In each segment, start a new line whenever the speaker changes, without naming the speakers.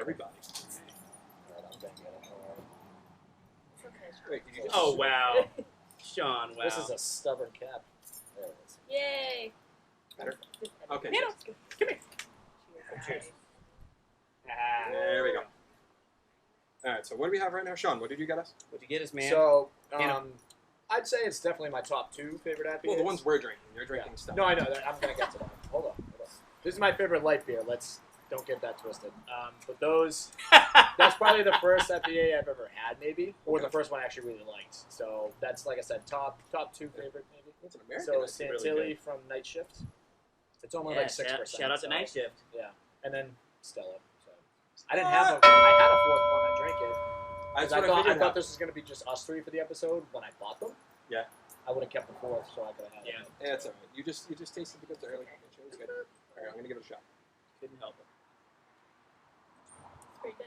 everybody.
Alright, I'm gonna get it.
It's okay.
Wait, did you just...
Oh, wow. Sean, wow.
This is a stubborn cap. There it is.
Yay.
Better? Okay.
Nano, come here.
Cheers.
Ah.
There we go. All right, so what do we have right now? Sean, what did you get us?
What'd you get us, man?
So,
Nano.
I'd say it's definitely my top 2 favorite IPAs.
Well, the ones we're drinking. You're drinking stuff.
No, I know. I'm gonna get to that. Hold on. This is my favorite light beer. Don't get that twisted. But those, that's probably the first IPA I've ever had, maybe, or the first one I actually really liked. So that's, like I said, top 2 favorite, maybe.
It's an American.
So
It's
Santilli
really
from Night Shift. It's only
Yeah,
like 6%.
shout out to Night Shift.
Yeah, and then Stella. So I didn't have I had a 4th one. I drank it.
That's
I
what
thought,
figured
I thought
out.
this was gonna be just us 3 for the episode when I bought them.
Yeah.
I would have kept the 4th, so I could have had it.
Yeah, it's all right. You just tasted the goods early. It was good. All right, I'm gonna give it a shot.
Couldn't help it.
It's pretty good.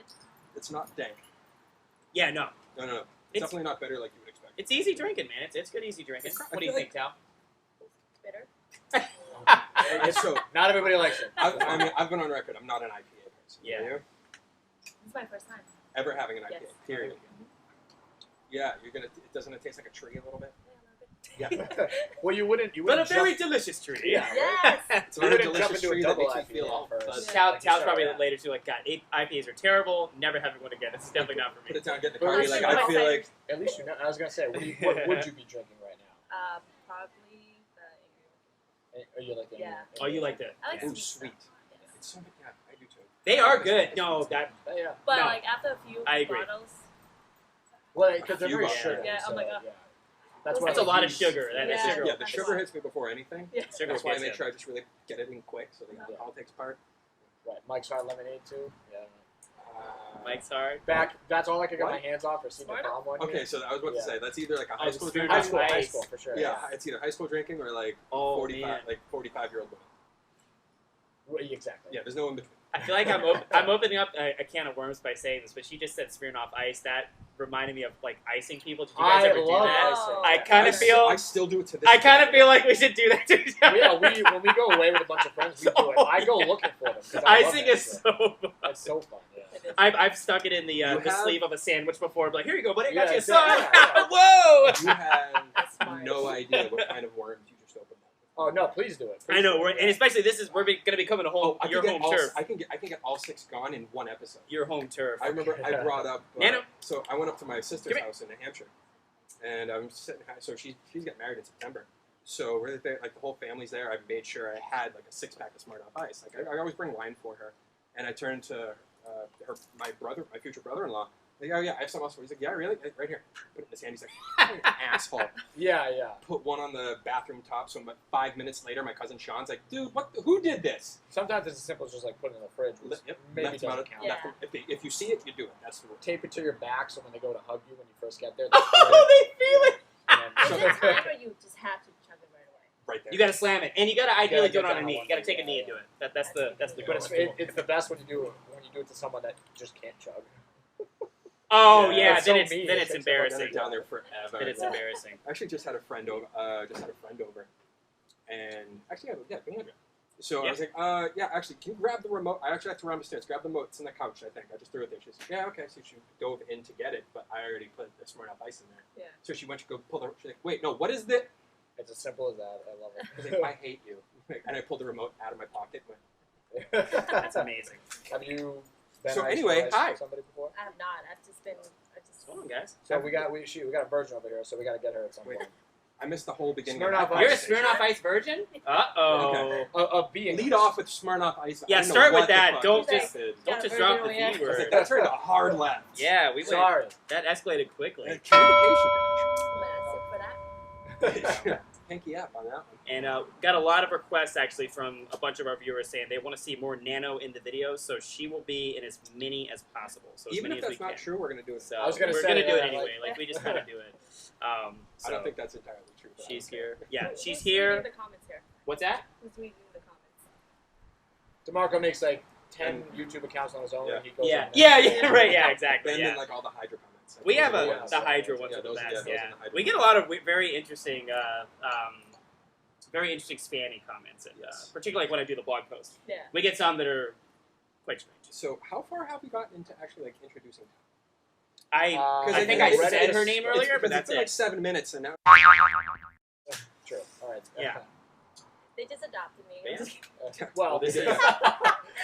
It's not dank.
Yeah, no.
No. It's
It's-
definitely not bitter like you would expect.
It's easy drinking, man. It's good easy drinking.
It's-
What do you
I feel
think, Tal?
It's bitter.
So
Not everybody likes it.
I've been on record. I'm not an IPA person.
Yeah.
Are you?
It's my first time.
Ever having an IPA?
Yes.
Period. Yeah, you're gonna. Doesn't it taste like a tree a little bit?
Yeah, a little bit.
Yeah. Well, you wouldn't.
But a very delicious treat.
Yeah.
Yes.
It's
You
not a
wouldn't jump
delicious
into a
tree that
double
makes you feel
IPA
all
first.
fuzzy.
Tal,
Like you
Tal's
said,
probably
yeah.
later too. Like, God, IPAs are terrible. Never having one again. This is definitely not for
Put
me.
it down, get in the
But
car.
at
Be
least
like,
you
I
know.
feel like.
At least you know. I was gonna say, what would you be drinking right now?
Probably the Angry.
Are you like the?
Yeah.
Oh, you like that?
I like
Ooh,
sweet.
sweet.
Stuff. Yes.
It's so good. Yeah, I do too.
They are good. No, that.
Yeah.
But
No.
like after a few
I agree.
bottles,
Well, because they're
You
very
are.
sugar.
Yeah, oh
so,
my God.
Yeah.
That's
That's a
like
lot of
these-
sugar. That is
Yeah.
sugar.
Yeah, the
That's
sugar
why.
hits me before anything.
yeah.
Sugar
That's why I
gets
make
in.
sure I just really get it in quick, so the alcohol takes part.
Right. Mike's Hard Lemonade too. Yeah.
Mike's hard.
Back. That's all I could get
What?
my hands on for senior
Smart.
prom one.
Okay,
year.
so I was about to
Yeah.
say that's either like a high
Oh,
school
food
drinking.
ice.
High school for sure.
Yeah, it's either high school drinking or like
Oh,
45,
man.
like 45-year-old women.
Right, exactly.
Yeah, there's no in between.
I feel like I'm opening up a can of worms by saying this, but she just said Smirnoff Ice. That reminded me of like icing people. Did you guys
I
ever do
love
that?
icing.
I kind of feel.
I still do it to this.
I kind
day.
of feel like we should do that to each other.
Yeah, when we go away with a bunch of friends, we do it. I go looking for them. 'cause I love
Icing
that
is
shit.
so fun.
That's so fun. Yeah.
It is.
I've stuck it in the
You have-
sleeve of a sandwich before. But like, here you go, buddy. I got
Yeah,
you a
exactly.
song.
Yeah.
Whoa!
You have
That's smart.
no idea what kind of worms you just opened up.
Oh no, please do it.
I know,
Please do it.
and especially we're going to be coming to home.
I
Your
can
home
get all,
turf.
I can get all 6 gone in one episode.
Your home turf.
I remember I brought up.
Nano.
So I went up to my sister's
Come here.
house in New Hampshire, and I'm sitting. So she's getting married in September. So we're there, like the whole family's there. I made sure I had like a 6-pack of Smirnoff Ice. Like I always bring wine for her, and I turned to my future brother-in-law. Like, oh yeah, I have some else for you. He's like, yeah, really? Like, right here. Put it in his hand. He's like, asshole.
Yeah.
Put one on the bathroom top. So about 5 minutes later, my cousin Sean's like, dude, who did this?
Sometimes it's as simple as just like putting it in the fridge. Which
Yep,
maybe
left him out
doesn't
of-
count.
Yeah.
left him- if you see it, you do it. That's the rule.
Tape it to your back so when they go to hug you when you first get there.
Oh, they feel it.
Is
and
it
then-
time or you just have to chug it right away?
Right there.
You got to slam it, and you got to ideally do
get
it on a
down
knee.
on
You got to
one
take a
knee,
knee and do it. That's the
But
goal.
it's the best when you do it to someone that just can't chug.
Oh
Yeah,
yeah,
it's
then
so
it's
mean.
then
It
it's
takes so much
embarrassing.
Down there forever.
Then it's
Yeah.
embarrassing.
I actually just had a friend over. And actually, yeah, Andrea. So I
Yeah.
was like, yeah, actually, can you grab the remote? I actually have to run upstairs. Grab the remote. It's in the couch, I think. I just threw it there. She's like, yeah, okay. So she dove in to get it, but I already put the Smirnoff Ice in there.
Yeah.
So she went to go pull the. She's like, wait, no, what is this?
It's as simple as that. I love
I was like, I hate you. And I pulled the remote out of my pocket. Went,
it.
That's amazing.
Have you been
So
ice
anyway,
ice
hi.
with somebody before?
I have not. I've just been.
Hold on, guys.
So we got a virgin over here, so we got to get her at some
Wait.
point.
I missed the whole beginning.
Smirnoff
of that
You're a
conversation.
Smirnoff Ice virgin? Uh-oh.
Okay.
Being
Lead off with Smirnoff Ice.
Yeah,
I don't know
start with
what the
that.
fuck
Don't
you
just-
did.
Don't
Got
just
a
drop
virgin
the V
reaction.
I was like,
word.
that turned a hard left.
Yeah, we went.
Sorry.
That escalated quickly.
Communication.
That's it for that.
Pinky up on that one.
And got a lot of requests actually from a bunch of our viewers saying they want to see more Nano in the videos, so she will be in as many as possible. So as
Even
many
if
as
that's
we
not
can.
true, we're going to do it.
So
I was gonna
we're
say,
gonna do it
yeah,
anyway. Like we just gotta do it.
I
So
don't think that's entirely true. but I
she's
don't care.
here. Yeah,
Who's
she's
reading
here.
the comments here?
What's that?
Who's reading the comments?
DeMarco makes like 10 YouTube accounts on his own,
Yeah.
and he goes.
Yeah,
in there.
yeah, right, yeah, exactly.
And
Yeah.
then like all the Hydra comments.
We
Those
have
are the
the
ones.
Hydra ones
Yeah,
are the
those-
best.
those
Yeah,
are the Hydra
we get a
ones.
lot of very interesting spammy comments, and
Yes.
particularly like when I do the blog post.
Yeah.
We get some that are quite strange.
So how far have we gotten into actually like introducing?
I
I
think
think
I
I read
said
it.
her name earlier, but
it's
that's
been like
it.
7 minutes, and now
True. All right.
Yeah.
They just adopted me.
Yeah.
Well,
This is-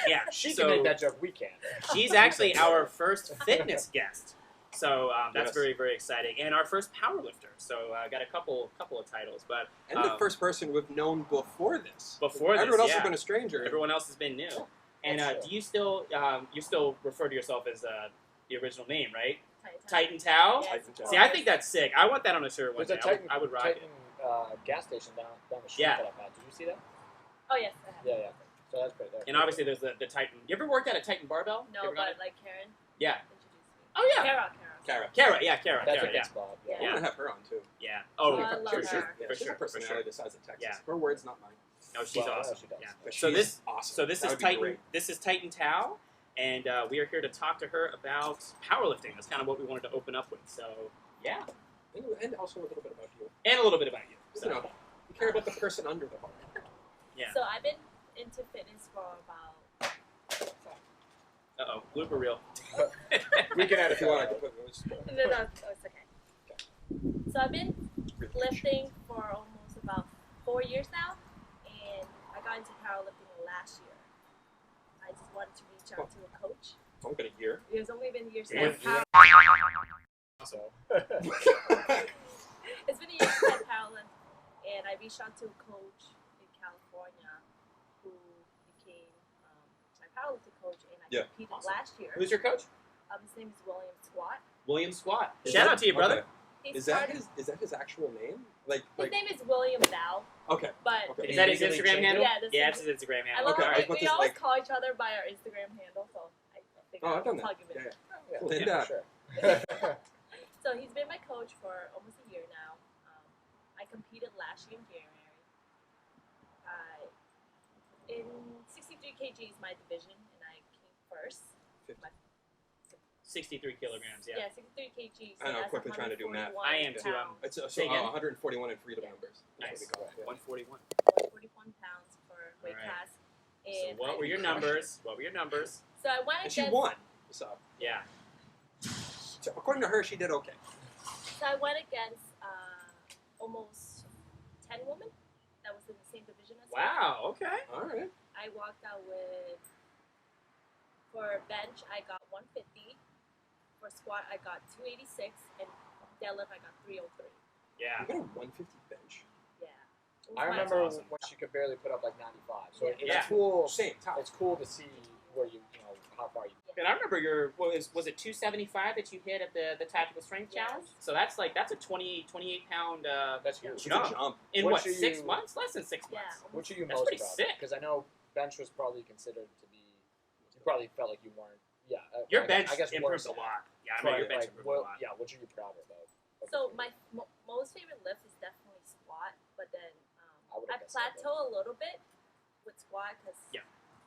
Yeah,
she
so
can make that joke. We can't.
she's actually our first fitness guest. So that's
Yes.
very, very exciting, and our first powerlifter. So got a couple of titles, but
and the first person we've known before this.
before this,
Everyone else
yeah.
has been a stranger.
Everyone else has been new. And
That's
do you still refer to yourself as the original name, right?
Titan.
Titan Thao.
Yes,
Titan
of
Thao.
See, I think that's sick. I want that on a shirt one
There's
day.
a Titan,
I would rock
Titan
it.
gas station down the street
Yeah.
that I've had. Did you see that?
Oh yes, I have.
Yeah. So that's great.
And obviously, there's the Titan. You ever worked at a Titan barbell? You
No,
ever gone
but like Karen
Yeah.
introduced me.
Oh yeah.
Kara.
Kara.
Kara, yeah, Kara,
That's a
Kara,
good
yeah.
spot.
Yeah.
I want to have her on too.
Yeah. Oh,
I love
for
her.
sure.
Yeah,
For
she's
sure.
a
For
personality
sure.
the size of Texas.
Yeah.
Her words, not mine.
No, she's
Well,
awesome.
she does.
Yeah.
But
So
she's
this
awesome.
So this
That
is
would be
Titan.
great.
This is Titan Thao, and we are here to talk to her about powerlifting. That's kind of what we wanted to open up with. So yeah,
And also a little bit about you.
and a little bit about you.
You
So,
know, you care about the person under the bar.
yeah.
So I've been into fitness for about.
Blooper reel.
We can edit
If you want, I
that.
can put those.
No, it's okay. So I've been lifting for almost about 4 years now, and I got into powerlifting last year. I just wanted to reach out to a coach.
It's only been a year.
It's only been a year
Yeah.
since power.
So.
It's been a year since I powerlift, and I reached out to a coach in California who became my powerlifting coach, and I
Yeah.
competed
Awesome.
last year.
Who's your coach?
His name is William Squat.
William Squat.
Is
Shout
that-
out to you, brother.
okay.
He
Is that
started.
his actual name? Like
His name is William Thao,
okay.
but
Okay.
Is that his
Legally
Instagram
changed
handle?
Yeah, this
Yeah,
is-
it's his Instagram
I
handle.
love
Okay, I
how
was
we,
about
we
to,
always
like-
call each other by our Instagram handle, so I figured
Oh, I've done
I'll
that.
plug him in.
Yeah.
Yeah,
Linda.
for sure.
So he's been my coach for almost a year now. I competed last year in January. In 63 kg is my division, and I came first.
63 kilograms. Yeah.
Yeah, 63 kg. So
I know,
that's
quickly trying to do math.
141
I am too,
pounds.
It's
Say again?
141 in freedom
Yeah.
numbers.
Nice.
That's what we call it, yeah.
141.
141 pounds for weight
Alright.
class.
So
And
what were your numbers? What were your numbers?
So I went
And she
against.
won. So,
Yeah.
so according to her, she did okay.
So I went against almost 10 women that was in the same division as me.
Wow. Okay.
All right.
I walked out with, for bench, I got 150. For squat, I got 286. And deadlift, I got 303.
Yeah.
You got a 150 bench.
Yeah. It was
I
my-
remember
awesome.
when she could barely put up like 95. So
Yeah.
it's
Yeah.
cool.
Same top.
It's cool to see where you know how far you.
And I remember your was it 275 that you hit at the tactical strength
Yes.
challenge? So that's a 28 pound
That's huge.
It's a
jump.
jump.
in
What
what
are
6
you-
months? Less than 6
Yeah.
months.
Which are you
That's
most
pretty
proud
sick.
Because I know bench was probably considered to be. You probably felt like you weren't. Yeah.
Your
I
bench
guess
improved
weren't
a lot. Yeah, I
that.
know your
But,
bench
like,
improved
what,
a lot.
yeah. What are you proud of?
So my most favorite lift is definitely squat, but then
I would've
I
guessed that,
plateau a little bit with squat because
Yeah.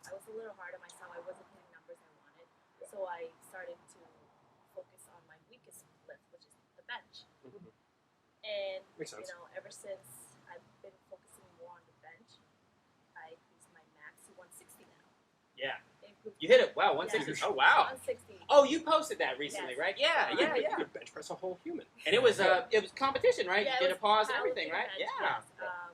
I was a little hard on myself. I wasn't hitting numbers I wanted,
Yeah.
so I started to focus on my weakest lift, which is the bench.
Mhm.
And
Makes sense.
ever since I've been focusing more on the bench, I increased my max to 160 now.
Yeah.
Improved
You hit it. Wow, 160.
Yeah.
Oh wow.
160.
Oh, you posted that recently,
Yes.
right? Yeah, yeah,
You
yeah.
could bench press a whole human.
And it was competition, right?
Yeah,
You
it
did a
was
pause and everything,
powerlifting
right?
bench,
Yeah.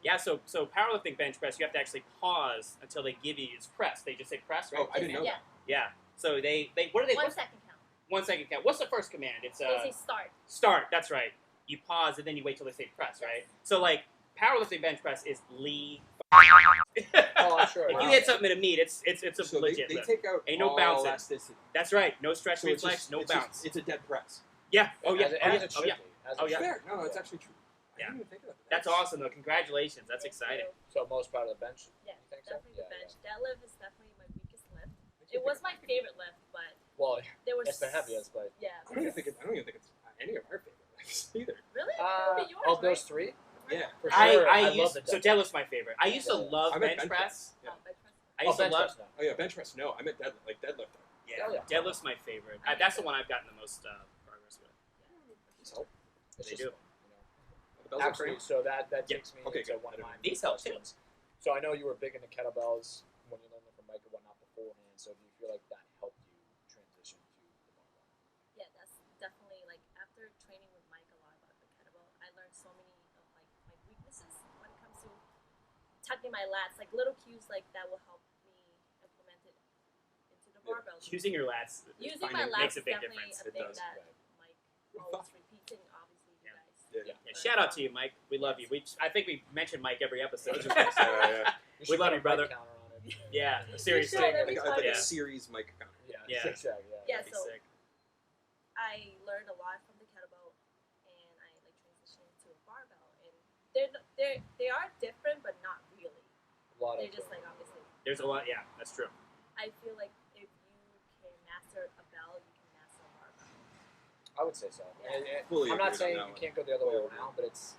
yes.
Yeah, so powerlifting bench press, you have to actually pause until they give you it's press. They just say press, right?
Oh, I didn't know
yeah.
that.
Yeah. So they what are they?
1
what's-
second count.
1 second count. What's the first command? It's
They say start.
start. That's right. You pause and then you wait till they say press, right? So like powerlifting bench press is Lee.
Oh, I'm sure.
If you
Wow.
hit something in a meat, it's a
So
legit
they
lift.
take out
Ain't no
all
bouncing.
elasticity.
That's right. No stretch
So it's
reflex,
just-
no
it's
bounce.
It's a dead press.
Yeah. Oh yeah.
As it
Oh yeah.
should
Oh yeah.
be. As it
Oh, yeah.
should be.
Fair. No, it's
Yeah.
actually true. I
Yeah.
didn't even think of that.
That's awesome though. Congratulations. That's
Thank
exciting.
you.
So most proud of the bench.
Yeah,
You think
definitely
so?
the bench. Deadlift is definitely my weakest lift.
Actually,
It was my favorite lift, but
Well,
there was
it's the heaviest, but
Yeah.
I don't even think it's any of our favorite lifts either.
Really? That would be yours,
of those
right?
three,
Yeah.
for sure.
I
love
used
the
so
deadlift.
deadlift's my favorite. I used to
Yeah.
love
I'm a
bench
bench
press.
Yeah.
Oh, bench press.
I used to
bench
love
press, no.
Oh yeah, bench press. No, I meant deadlift.
yeah.
Oh, yeah.
Deadlift's my favorite.
I
That's
do.
the one I've gotten the most progress with.
So it's
They
just
do.
fun, you know.
The bells are
Actually,
great.
so that
Yeah.
takes me
Okay,
into
good.
one of my
These help too.
questions. So I know you were big into kettlebells when you learned them from Mike and whatnot beforehand. So do you feel feel like that helped you transition to the barbell?
Yeah, that's definitely like after training with Mike a lot about the kettlebell, I learned so many of like my weaknesses when it comes to tucking my lats, like little cues like that will help me implement it into the
Yeah.
barbell.
Using your lats.
Using
finding-
my lats
makes a
is
big
definitely
difference.
a
It
thing
does.
that Mike always repeats, and obviously you
Yeah.
guys.
Yeah.
Yeah, shout out to you, Mike. We love you. I think we mentioned Mike every
I
episode.
was just gonna say, yeah.
You
We
should
love
put
you,
a
brother.
mic counter on it.
Yeah,
You
seriously.
should every
Like,
time.
like
Yeah.
a series mic counter.
Yeah,
Yeah.
exactly.
Yeah,
That'd be
so
sick.
I learned a lot from the kettlebell, and I like transitioned to a barbell, and they are different, but not really.
A lot
They're
of
just like obviously.
There's a lot. Yeah, that's true.
I feel like if you can master a bell, you can master a barbell.
I would say so.
Yeah.
Fully
I'm not
agreed on
saying
that
you
one.
can't go the other way
Fully
around, but it's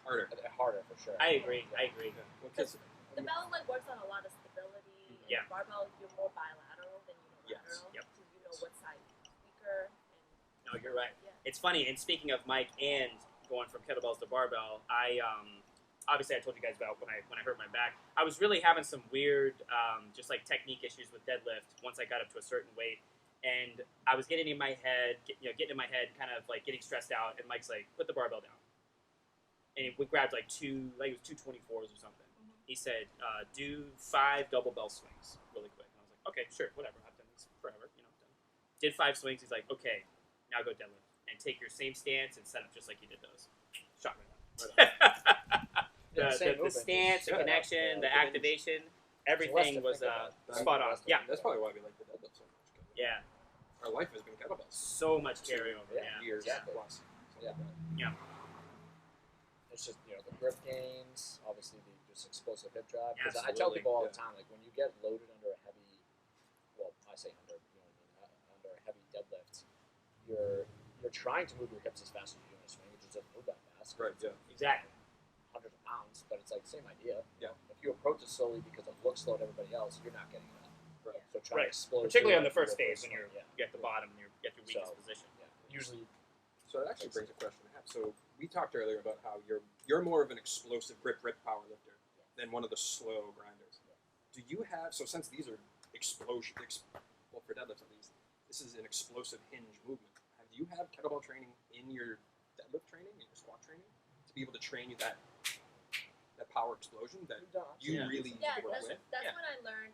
Harder.
harder for sure.
I agree. I agree.
Yeah. Well, 'cause-
The bell like works on a lot of stability. And
Yeah.
the barbell, you're more bilateral than
Yes.
unilateral.
Yep.
So you know what side is weaker.
No, you're right.
Yeah.
It's funny. And speaking of Mike and going from kettlebells to barbell, I obviously I told you guys about when I hurt my back. I was really having some weird just like technique issues with deadlift once I got up to a certain weight, and I was getting in my head, getting in my head, kind of like getting stressed out. And Mike's like, "Put the barbell down," and we grabbed like it was 224s or something.
Mhm.
He said, "Do 5 double bell swings really quick." And I was like, "Okay, sure, whatever. I've done this forever, Done. Did 5 swings. He's like, "Okay, now go deadlift and take your same stance and set up just like you did those." Shot right up.
Yeah, same
the
movement,
stance,
just
the
set it up,
connection, the
yeah.
activation,
Less
everything
to
was
think about.
spot on.
Less to
Yeah,
think
That's probably why we like the deadlift so much. 'Cause
yeah.
Our life has been kettlebells.
So much carryover.
Yeah.
Yeah.
Years
Exactly.
plus.
Yeah.
Yeah.
It's just the grip gains, obviously the just explosive hip drive. 'Cause I tell
Absolutely,
people all
yeah.
the time, like when you get loaded under a heavy, well, I say under, under a heavy deadlift, you're trying to move your hips as fast as you do in a swing. It just doesn't move that fast.
Right, yeah.
Exactly.
Hundreds of pounds, but it's like the same idea.
Yeah.
If you approach it slowly because it looks slow to everybody else, you're not getting it up.
Right.
So try
Right.
to explode.
Particularly
through
on the
it through
first phase when
swing,
you're
yeah.
at the bottom and you're at your weakest
So-
position.
Yeah. Usually,
So it actually brings a question I have. So we talked earlier about how you're more of an explosive grip power lifter than one of the slow grinders. Do you have, so since these are well for deadlifts at least, this is an explosive hinge movement. Do you have kettlebell training in your deadlift training, in your squat training, to be able to train you that power explosion that you
Yeah.
really
Yeah,
work
that's
with?
Yeah.
when I learned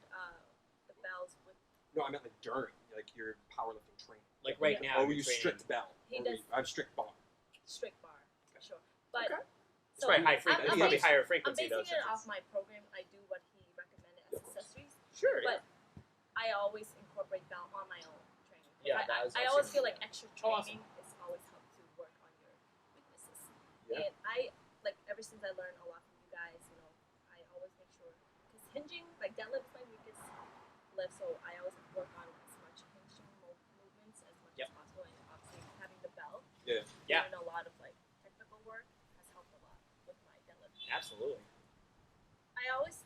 the bells with.
No, I meant like during your powerlifting training.
Like right
Yeah.
now,
Or were
you're
you
training-
strict bell?
He
Or were
does-
you- I have strict bar.
Strict bar, for sure. But
Okay.
It's probably high
I'm
frequency. It's probably
basing-
higher
I'm
frequency though.
basing it
since
off
it's-
my program. I do what he recommended as
Yeah, of course.
accessories,
Sure.
but I always incorporate bell on my own training.
Yeah,
I
that is
I always
absolutely-
feel like extra
Awesome.
training is always help to work on your weaknesses.
Yeah.
And I like ever since I learned a lot from you guys, I always make sure because hinging like deadlift is my weakest lift, so I always work on as much hinging movements as much
Yep.
as possible, and obviously having the bell.
Yeah.
Yeah.
Doing a lot of like technical work has helped a lot with my deadlift.
Absolutely.
I always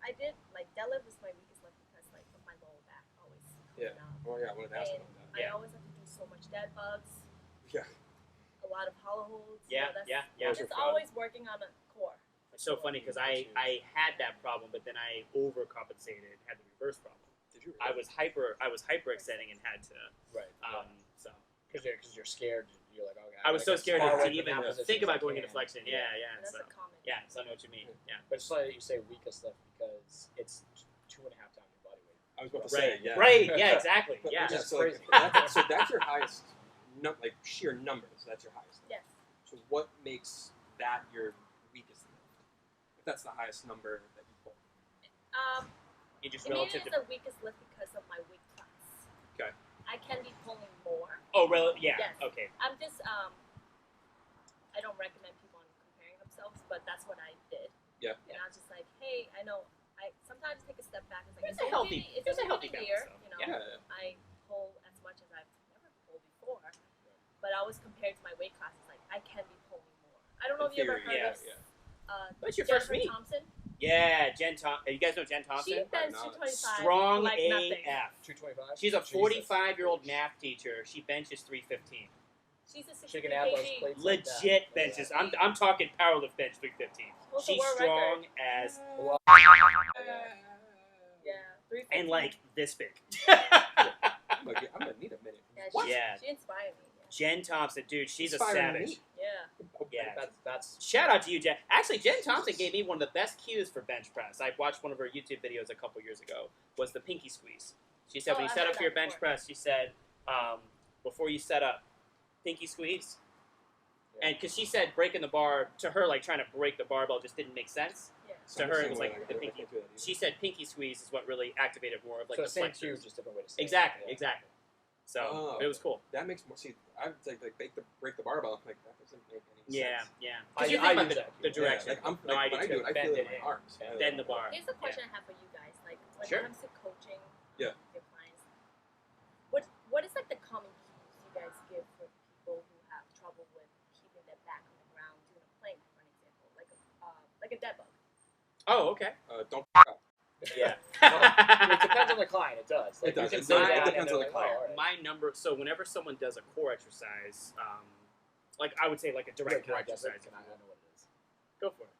I did deadlift was my weakest lift because of my lower back always
Yeah.
coming out.
Oh yeah, I wanted to ask
And
about that.
I
Yeah.
always have to do so much dead bugs,
Yeah.
a lot of hollow holds.
Yeah,
that's,
yeah.
Those
It's
are fun.
always working on a core.
It's so funny because I had that problem, but then I overcompensated, had the reverse problem.
Did you? Really?
I was hyperextending and had to.
right.
So
Because you're scared. You're like, okay.
I was so scared
far
to
away from
even
that position
think
as I
about going
can.
into flexion. Yeah, yeah.
And that's
So
a common.
yeah, so I know what you mean. Yeah.
But it's funny that you say weakest lift because it's 2.5 times your body weight.
I was about to
Right.
say, yeah.
Right. Yeah. Exactly.
But
Yeah.
That's
so,
crazy.
that's your highest, sheer numbers. That's your highest.
Yes.
So what makes that your weakest lift? If that's the highest number that you pull.
You just
Maybe
relative
it's
to.
the weakest lift because of my weight class.
Okay.
I can be pulling more.
Oh, yeah.
Yes.
Okay.
I'm just I don't recommend people on comparing themselves, but that's what I did.
Yeah.
And I was just like, hey, I know I sometimes take a step back. It's like
It's a healthy-
it's
there's a
only
healthy
been
balance,
year,
though.
Yeah.
I pull as much as I've never pulled before, but I always compared to my weight class. It's like I can be pulling more. I don't know if you ever heard
yeah,
of
What's your first
Jennifer
meet?
Thompson.
Yeah, Jen Thompson. You guys know Jen
She
Thompson?
bench
not.
225
Strong
like nothing.
AF.
225.
She's a
Jesus.
45-year-old math teacher. She benches 315.
She's a
She
60
can add those
kg.
plates. like that.
Legit
Yeah.
benches. I'm talking powerlift bench 315.
Holds the
She's
world
strong
record.
as.
Yeah, 350.
and like this big.
I'm gonna need a minute.
Yeah,
What?
she inspired me.
Jen Thompson, dude, she's
Inspiring
a savage.
me.
Yeah.
Yeah.
That's
Shout out to you, Jen. Actually, Jen Thompson gave me one of the best cues for bench press. I watched one of her YouTube videos a couple years ago. Was the pinky squeeze? She said when you
I
set
heard
up your
that
bench
before.
press, she said before you set up, pinky squeeze. And because she said breaking the bar to her, like trying to break the barbell just didn't make sense.
Yeah.
To her, it was like the
I
pinky.
can't do that either.
She said pinky squeeze is what really activated more of like
so
the
the same
flexors.
cue, just different way to say
Exactly,
it.
exactly. So
Oh.
it was cool.
That makes more. See, I would like break the barbell. Like that doesn't make any
Yeah,
sense.
yeah.
I-
Because you
I
think about
use
the
that cue.
direction.
Yeah, like I'm,
No,
like,
I do
when I do
too.
it, I
Bend
feel it
it
in my
in.
arms.
Yeah.
Bend the bar.
Here's a question I have for you guys. Like when
Sure.
it comes to coaching
Yeah.
your clients, what is like the common cues you guys give for people who have trouble with keeping their back on the ground doing a plank, for an example, like a dead bug?
Oh, okay.
Don't f up.
Yeah.
It depends on the client. It does.
It does.
You can
It
say
does. It
that,
depends
and
on
they're
the
like,
client.
oh, all right.
My number. So whenever someone does a core exercise, like I would say like a direct core
Can I guess it?
exercise.
Can I know what it is?
Go for it.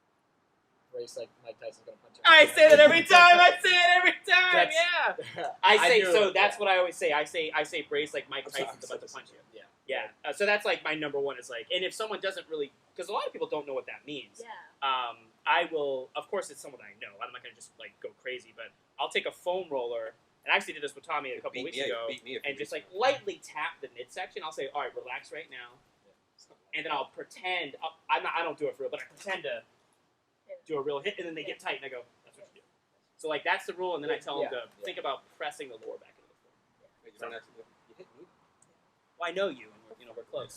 Race like Mike Tyson's gonna punch you.
I say that every time. I say it every time.
That's-
Yeah. I say
knew
so.
it,
That's
yeah.
what I always say. I say brace like Mike
I'm sorry,
Tyson's about to punch you.
Yeah.
Yeah. So that's like my number one. Is like, and if someone doesn't really, because a lot of people don't know what that means.
Yeah.
I will. Of course, it's someone I know. I'm not gonna just like go crazy, but I'll take a foam roller. And I actually did this with Tommy a couple weeks ago, and just like lightly tap the midsection. I'll say, "All right, relax right now," and then I'll pretend. I don't do it for real, but I pretend to do a real hit, and then they get tight, and I go, "That's what you do." So like that's the rule, and then I tell them to think about pressing the lower back into the floor.
Wait, you don't actually. You hit me.
Well, I know you, and we're close.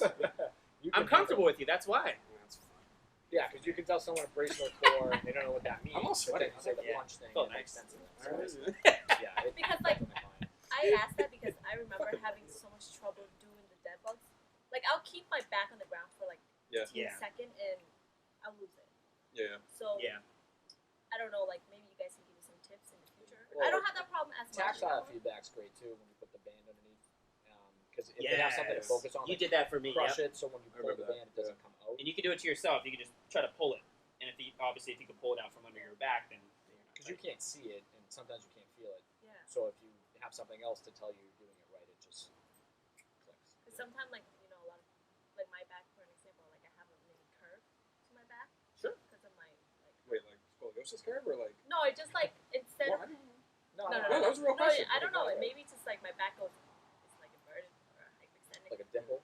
You
I'm
can
comfortable with you. That's why.
Yeah, that's fine.
Yeah, because you can tell someone to brace their core, and they don't know what that means.
I'm all sweaty.
But they say the
Yeah.
punch thing.
Felt
It makes
nice.
sense.
Alright.
Yeah. It
Because,
depends
like,
on the client.
I asked that because I remember having so much trouble doing the dead bugs. Like I'll keep my back on the ground for like
Yeah.
15
Yeah.
seconds and I'll lose it.
Yeah.
So
Yeah.
I don't know, like maybe you guys can give me some tips in the future.
Well,
I don't have that problem as much.
Tactile feedback's great too when you put the band underneath, because if they have something to
Yes.
focus on,
You
like,
did that for me.
crush
Yep.
it. So when you
I
pull
remember
the
that,
band, it doesn't come out.
And you can do it to yourself. You can just try to pull it, and if you can pull it out from under your back, then you're not
Because you
tight.
can't see it, and sometimes you can't feel it.
Yeah.
So if you have something else to tell you you're doing it right, it just clicks.
Because sometimes, like, you know, a lot of, like, my back, for an example, like, I have a mini curve to my back.
Sure.
Because of my, like,
Wait, like scoliosis curve or like?
no, it just, like, instead
What?
of,
No,
no,
that was a real
no,
question.
I don't know, maybe it's just, like, my back goes, it's, like, inverted or, like, extended.
like a dimple.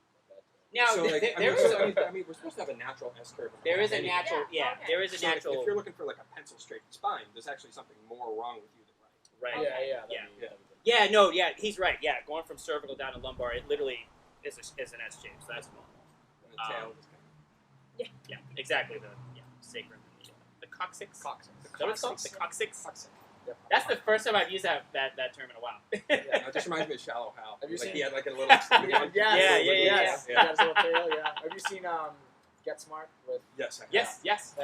Now,
so like,
there
I
is
mean, I mean, we're supposed to have a natural S curve.
there is a
Anyway.
natural
Yeah, okay.
there is a
So, like,
natural
if you're looking for like a pencil straight spine, there's actually something more wrong with you than right.
right.
Okay.
Yeah,
Yeah.
that'd be good.
Yeah, no, yeah, he's right. Yeah, going from cervical down to lumbar, it literally is an S shape, so that's normal.
And the tail is kind
Yeah, exactly. The sacrum and the coccyx.
Coccyx.
Is that what it's called? The coccyx.
of.
Yep.
That's the first time I've used that term in a while.
Yeah, it just reminds me of Shallow Hal.
Have you
like,
seen-
he had like a little.
Yes.
Yeah.
Yes.
Yeah.
Yes, a little tail, yeah. Have you seen Get Smart with
Yes. I have.
yes.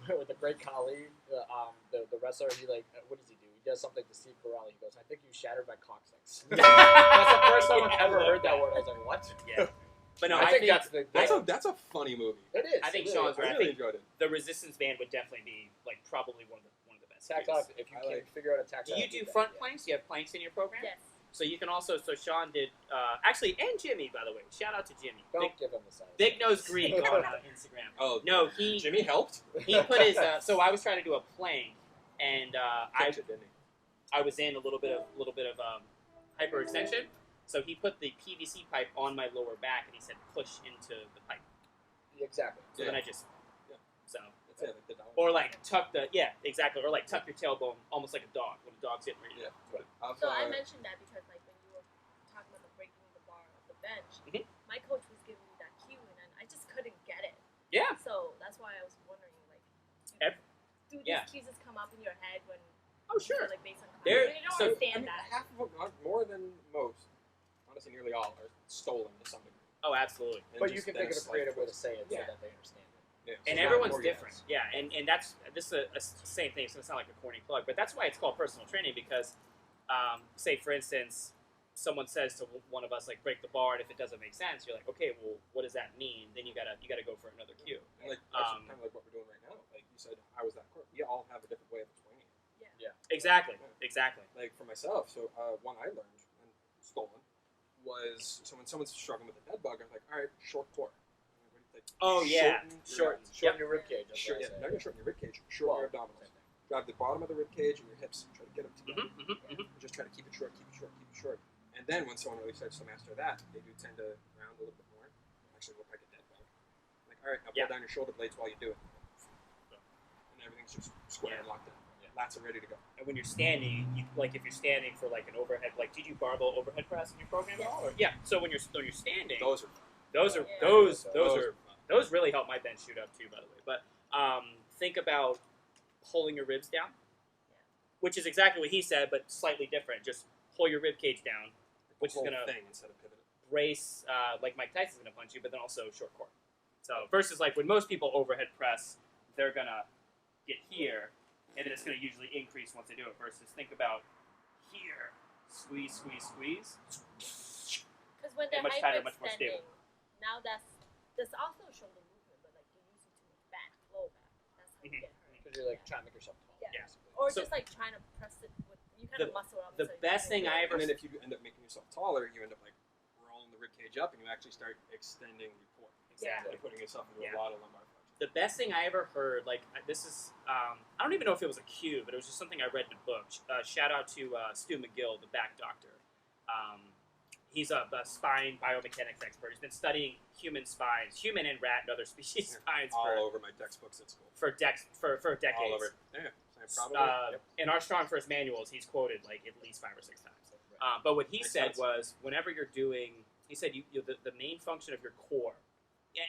with the great Khali, the wrestler? He what does he do? He does something to Steve Carell. He goes, "I think you shattered my coccyx." That's the first time I've ever heard that word. I was like, "What?"
Yeah. But no,
I think that's
That's a funny movie.
it is.
I think
it
Sean's
is.
right.
I really enjoyed it.
the resistance band would definitely be like probably one of the best.
Tactile.
cues.
If you
I
can
like-
figure out a
Do
tactile.
you do
feedback,
front
yeah.
planks? Do you have planks in your program?
Yes.
So you can also. So Sean did actually, and Jimmy, by the way. Shout out to Jimmy.
Don't give him the size.
Big Nose Greek on Instagram.
Oh
No, he
Jimmy helped.
he put his. So I was trying to do a plank, and I
Pitch it, didn't he?
I was in a little bit of hyperextension. So he put the PVC pipe on my lower back, and he said push into the pipe.
Exactly.
So then I just so
That's it. Like the dog.
or like tuck the exactly or like tuck your tailbone almost like a dog when a dog's getting ready.
Yeah. I've,
So I mentioned that because, like, when you were talking about the breaking the bar of the bench,
Mhm.
my coach was giving me that cue, and then I just couldn't get it.
Yeah.
So that's why I was wondering, like, do these
yeah.
cues just come up in your head when,
Oh sure.
like, based on
There-
you don't
so-
understand that.
half of them, more than most, honestly, nearly all are stolen to some degree.
Oh absolutely.
And
But you
just
can think of
that's
a creative way to
like-
say it
Yeah.
so that they understand it.
Yeah, so
And
it's not
everyone's
more
different.
gas.
Yeah, and this is a same thing. It's gonna sound like a corny plug, but that's why it's called personal training because, say for instance, someone says to one of us like break the bar, and if it doesn't make sense, you're like, okay, well, what does that mean? Then you gotta go for another cue.
And like actually, kind of like what we're doing right now. Like you said, I was that court. We all have a different way of explaining it.
Yeah.
Exactly.
Like for myself, so one I learned and stolen was so when someone's struggling with a dead bug, I'm like, all right, short core. Like,
Oh yeah,
Shorten your rib cage.
Not even shorten your rib cage, shorten your abdominals. Drive the bottom of the rib cage and your hips. Try to get them together. And just try to keep it short, keep it short, keep it short. And then when someone really starts to master that, they do tend to round a little bit more. Actually look like a dead bug. Like, all right, now pull down your shoulder blades while you do it. And everything's just square and locked in. Lats are ready to go.
And when you're standing, like if you're standing for like an overhead, like did you barbell overhead press in your program at all? Or, so when you're standing, those really help my bench shoot up too, by the way. But think about pulling your ribs down, which is exactly what he said, but slightly different. Just pull your rib cage down, which is gonna
instead of pivoting.
brace like Mike Tyson's gonna punch you, but then also short core. So versus like when most people overhead press, they're gonna get here. And then it's going to usually increase once they do it. Versus think about here, squeeze.
Because when they're
much tighter, much more
hyperextending, now there's also shoulder movement, but like you're using too much back, low back. That's how you get hurt.
Because you're like trying to make yourself tall.
Yeah.
Basically.
Or
So-
just like trying to press it with you kind of muscle up.
the
so
best thing I ever
And then if you end up making yourself taller, you end up like rolling the rib cage up, and you actually start extending your core.
exactly.
Like putting yourself into
Yeah.
a lot of lumbar flexion.
The best thing I ever heard, like this is, I don't even know if it was a cue, but it was just something I read in a book. Shout out to Stu McGill, the back doctor. He's a spine biomechanics expert. He's been studying human spines, human and rat and other species spines
all over my textbooks at school.
for decades.
All over. Yeah, probably.
In our Strong First manuals, he's quoted like at least 5 or 6 times. But what he
Makes
said
sense.
was, whenever you're doing, he said the main function of your core,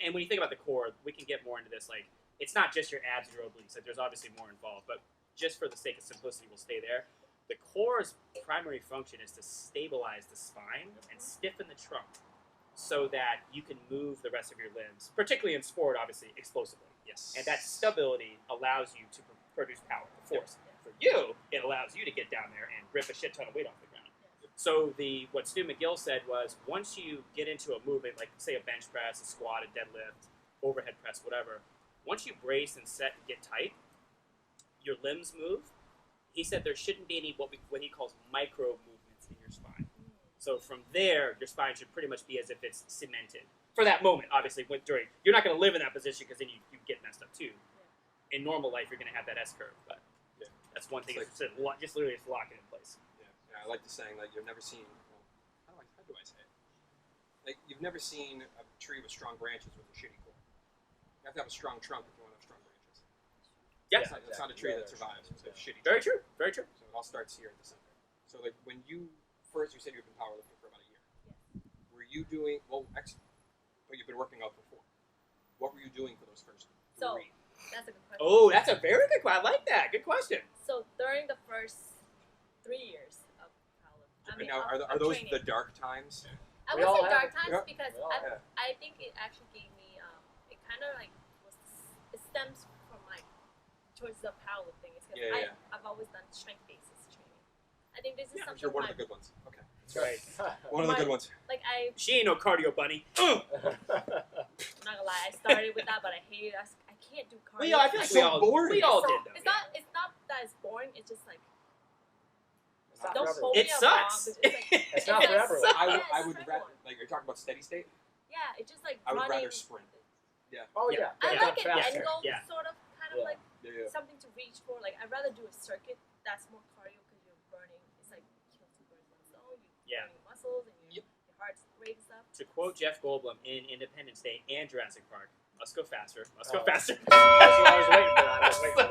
and when you think about the core, we can get more into this. Like, it's not just your abs and your obliques. Like, there's obviously more involved, but just for the sake of simplicity, we'll stay there. The core's primary function is to stabilize the spine and stiffen the trunk so that you can move the rest of your limbs, particularly in sport, obviously, explosively.
Yes.
And that stability allows you to produce power, force. For you, it allows you to get down there and rip a shit ton of weight off the ground. So what Stu McGill said was, once you get into a movement, like say a bench press, a squat, a deadlift, overhead press, whatever, once you brace and set and get tight, your limbs move. He said there shouldn't be any what he calls micro movements in your spine. So from there, your spine should pretty much be as if it's cemented. For that moment, obviously, you're not going to live in that position because then you get messed up too. In normal life, you're going to have that S curve, but that's one thing.
It's
It's just literally lock it in place.
Yeah, I like the saying, like, you've never seen, well, how do I say it? Like, you've never seen a tree with strong branches with a shitty core. You have to have a strong trunk if you want to have strong branches.
Yeah.
It's not a tree that survives. It's a shitty
Very
tree.
true. Very true.
So it all starts here at the center. So, like, when you said you've been powerlifting for about a year. Were you doing, but you've been working out before. What were you doing for those first 3?
So that's a good question.
Oh, that's a very good question. I like that. Good question.
So during the first 3 years of powerlifting,
Now, are
of
those
training,
the dark times?
I
We
would
all
say
have
dark
it.
times
Yeah.
because
We all have
I think it actually gave me it kind of like it stems from my choices of powerlifting. It's because I've always done strength basis training. I think this is something.
You're one of the good ones. Okay.
That's right.
One of the good ones.
Like
She ain't no cardio bunny.
I'm not gonna lie, I started with that, but I hate it. I can't do cardio.
I feel like
So
we all
boring.
we all
So,
did though.
It's not that it's boring. It's just like
It's not
don't
for
hold
everyone.
me
It
up wrong,
sucks.
but it's like,
It's not for
just
everyone.
sucks.
I
Yeah,
would
it's for
rather,
everyone.
like, you're talking about steady state?
Yeah, it's just like
I would
running.
rather sprint.
Oh yeah.
I
Yeah.
like an
Faster.
end goal,
Yeah.
sort of, kind of
Yeah.
like
Yeah.
something to reach for. Like I'd rather do a circuit that's more cardio because you're burning. It's like kill 2 birds with 1 stone. You're burning muscles and your heart's rate and stuff.
To quote Jeff Goldblum in Independence Day and Jurassic Park, must go faster. Must go faster.
That's what I was waiting for. I was waiting for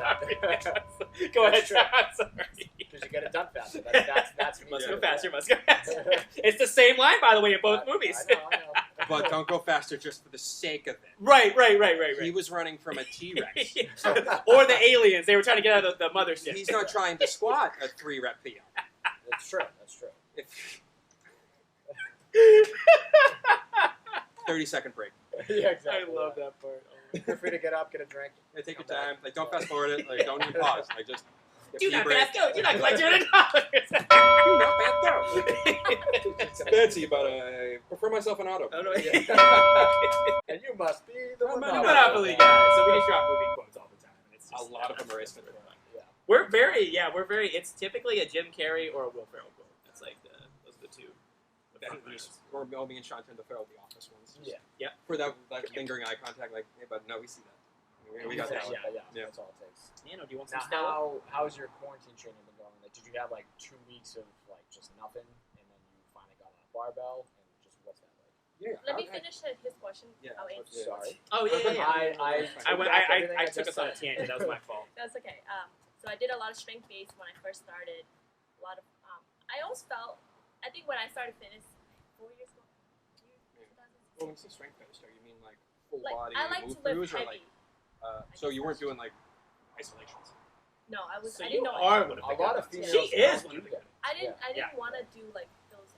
that.
Go ahead, Jeff. I'm sorry.
Because you get it done faster. That's
Must
Yeah.
go faster. Must go faster. It's the same line, by the way, in both movies.
I know.
But don't go faster just for the sake of it.
Right.
He was running from a T-Rex.
Or the aliens. They were trying to get out of the mothership.
He's not trying to squat a 3-rep PO.
That's true. That's true.
30-second break.
Yeah,
I
exactly.
love that part.
Feel free to get up, get a drink.
Hey, take your
Come back.
time. Like, don't fast forward it. Like, don't even pause. Like, just
Do not
break.
fast go. Do not collect $200.
Do not fast go. It's fancy, but I prefer myself an auto.
Oh, no.
And you must be the
I'm a
The
Monopoly
Monopoly guy. So we just drop movie quotes all the time. And it's
A
just,
lot of them are Ace Ventura.
Yeah.
We're very. It's typically a Jim Carrey or a Will Ferrell quote. That's like those are the two.
Or me and Sean tend to throw out the office ones.
Yeah.
Yep.
For that lingering eye contact, like, hey, but no, we see that. We got that.
Yeah, that's all it takes.
Nano, do you want some
Now, how's your quarantine training been going? Like, did you have like 2 weeks of like just nothing, and then you finally got on a barbell, and just what's that like?
Yeah.
Let me finish his question.
Yeah.
I'll answer.
Sorry.
Oh yeah. I
I
took us on a tangent. That was my fault.
That's okay. So I did a lot of strength based when I first started. A lot of I always felt. I think when I started fitness 4 years ago.
Well, when you say strength based, you mean like full
Like,
body
I like
move
to lift
throughs, or
heavy.
like so you weren't doing like isolations.
No, I was.
So
I
you
didn't know.
are one of
A
the
lot of
guys.
females
She is
don't
one of
do
the
that.
guys.
I didn't
Yeah.
want to do like those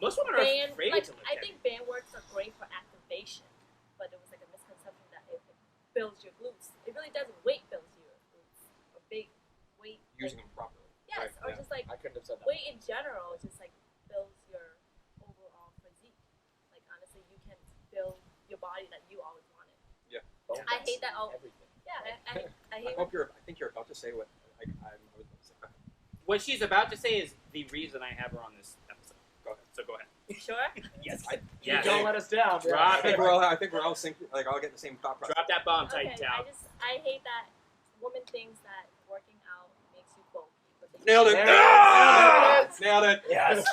Most women are
band.
afraid
Like
to lift
I
heavy.
think band works are great for activation, but it was like a misconception that it builds your glutes. It really doesn't. Weight builds your glutes. A big weight.
Using
like,
them properly.
yes,
Right,
or
yeah.
just like
I couldn't have said that.
weight in general just like builds your overall physique. Like honestly, you can build your body that you always wanted.
Bone
I hate
mass,
that all-
everything.
Yeah, I
I
hate.
hope I think you're about to say what I was about to say.
What she's about to say is the reason I have her on this episode.
Go ahead.
So go ahead.
Sure.
Yes.
You
Yes.
don't let us down.
Drop
I think we're all synced, like all getting the same thought process.
Drop that bomb, Titan
Okay,
Thao.
I hate that woman thinks that working out makes you bulky. But they
Nailed it.
There it
Ah!
is.
Nailed it.
Yes.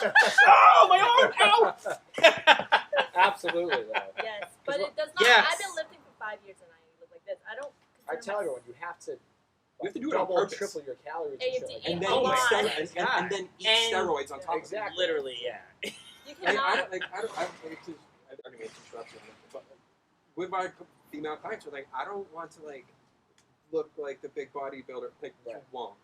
Oh, my arm! Ow!
Absolutely, though.
Yes, but it does not.
Yes.
I've been lifting for 5 years and I look like this. I don't.
I tell everyone, you have to.
You have to do it on
double,
purpose.
triple your calories
And you
and shit
have
like
to
And
that.
then
Oh my
eat
God.
steroids, and then eat
And-
steroids on top of it.
Exactly.
Literally, yeah.
You
Like,
cannot.
I don't mean to interrupt you, but with my female clients, are like, I don't want to like look like the big bodybuilder. Like, you
Right.
won't.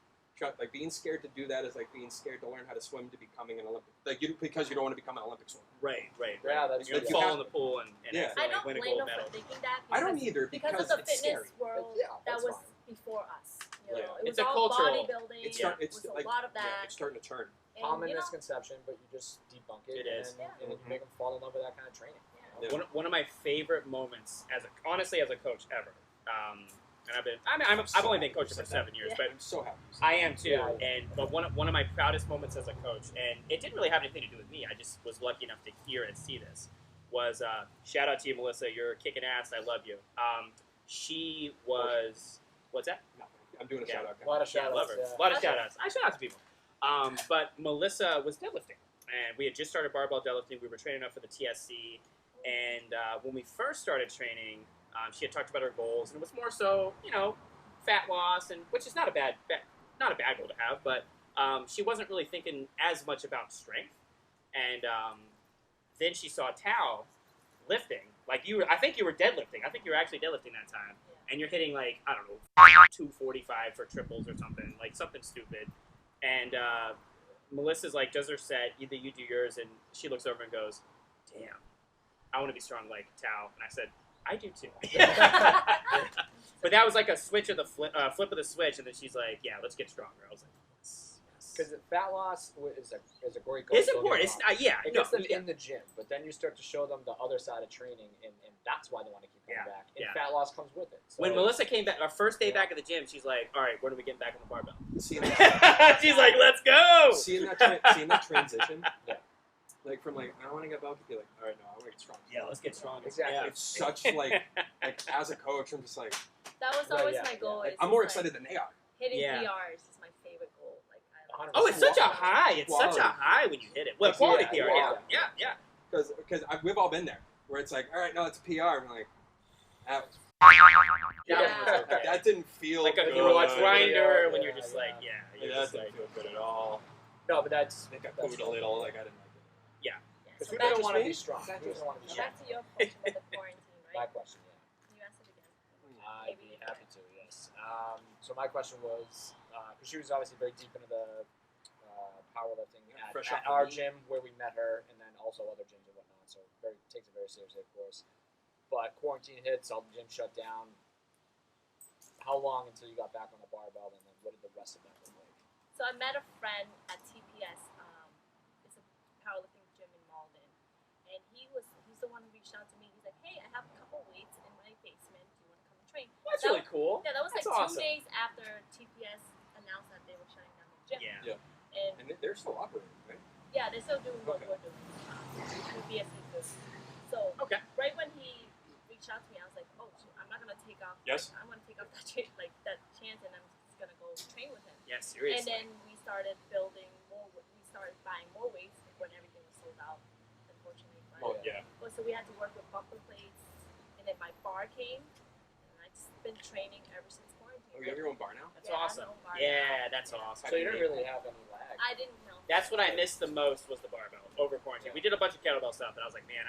Like being scared to do that is like being scared to learn how to swim to becoming an Olympic. Like because you don't want to become an Olympic swimmer.
Right.
Yeah, that's
You're
true.
gonna fall in the pool and
Yeah.
I
accidentally
don't
win a
blame
gold
them
medal.
for thinking that.
I don't
because-
either
Because
because
of the
it's
fitness
scary.
world
Yeah,
that
that's
was
fine.
before us. You know,
Yeah.
it was
It's a
all
cultural-
bodybuilding.
It's
Yeah.
start, it's
It was
like
a lot of
yeah,
that.
it's starting to turn.
And,
Common
you know,
misconception, but you just debunk it.
It is.
And you make them fall in love with that kind of training.
Yeah.
One of my favorite moments honestly as a coach ever. And I've only been coaching for 7 years, but
I'm so happy.
I am too.
Yeah.
But one of my proudest moments as a coach, and it didn't really have anything to do with me. I just was lucky enough to hear and see this. Was shout out to you, Melissa. You're kicking ass. I love you. She was what's that?
No, I'm doing a
Yeah.
shout out.
A lot of
Yeah, I
shout
love
outs.
her. A lot of shout outs. I shout out to people. But Melissa was deadlifting, and we had just started barbell deadlifting. We were training up for the TSC, and when we first started training, she had talked about her goals, and it was more so, fat loss, and which is not a bad goal to have, but she wasn't really thinking as much about strength. And then she saw Tao lifting, like you were. I think you were deadlifting. I think you were actually deadlifting that time, and you're hitting like 245 for triples or something, like something stupid. And Melissa's like, does her set, either you do yours, and she looks over and goes, damn, I want to be strong like Tao. And I said, I do too. But that was like a switch of the flip of the switch, and then she's like, yeah, let's get stronger. I was like, yes.
Because fat loss is a great goal.
It's
don't get me
important. It's
wrong.
yeah.
It
No,
gets them
yeah.
in the gym, but then you start to show them the other side of training, and that's why they want to keep coming back. And
yeah.
fat loss comes with it. So,
When Melissa came back, our first day back at the gym, she's like, all right, when are we getting back on the barbell?
Seeing that,
She's like, let's go.
seeing that transition,
Yeah.
like from like I don't want to get bulky, to like all right, no, I want to get strong.
Yeah, let's get stronger.
Exactly.
Yeah.
It's such like as a coach, I'm just like
that was
Right,
always
yeah,
my goal.
like,
is
I'm
just,
more
like,
excited than they are.
Hitting
Yeah.
PRs is my favorite goal. Like I
100%.
Oh, it's such a high. It's such a
Quality.
high when you hit it. Well,
Yeah,
quality
yeah,
PR. Yeah,
yeah.
yeah.
Because we've all been there where it's like all right, no, it's a PR. I'm like that was
Yeah.
that didn't feel
Like
good.
you watch Grinder
Yeah,
when you're
yeah,
just
yeah.
like, yeah,
Yeah,
you're
that
just
didn't
like,
feel good at all.
No, but that's
I think I
that's
pooed a little. Like I didn't like it.
Yeah,
because
so
we
back,
don't
just
want to
me?
be strong. We don't want to be
so
strong.
back to your question with the quarantine,
My
right?
question, yeah.
Can you ask it again?
I'd be happy to, yes. So my question was, because she was obviously very deep into the powerlifting
Fresh
at
off the
our
meat.
gym where we met her, and then also other gyms and whatnot. So takes it very seriously, of course. But quarantine hits, all the gyms shut down. How long until you got back on the barbell, and then what did the rest of that look like?
So I met a friend at TPS. It's a powerlifting gym in Malden, and he's the one who reached out to me. He's like, "Hey, I have a couple weights in my basement. Do you want to come and train?"
that's
That
really cool.
Yeah, that was
That's
like
awesome.
2 days after TPS announced announced that they were shutting down the gym.
Yeah.
And they're still operating, right?
Yeah, they're still doing what
Okay.
we're doing with BSC food. So
Okay.
right when he reached out to me, I was like, oh, shoot, I'm not gonna take off.
Yes.
I'm gonna take off that that chance, and I'm just gonna go train with him.
Yeah, seriously.
And then we started building more. We started buying more weights when everything was sold out, unfortunately. But,
Well, yeah.
so we had to work with bumper plates, and then my bar came, and I've just been training ever since quarantine.
Oh, you have your own bar now?
That's
Yeah, I have
awesome.
my own bar
Yeah,
now.
that's awesome.
So you don't really have any lag.
I didn't know.
That's what I missed the most was the barbell over quarantine. We did a bunch of kettlebell stuff, and I was like, man,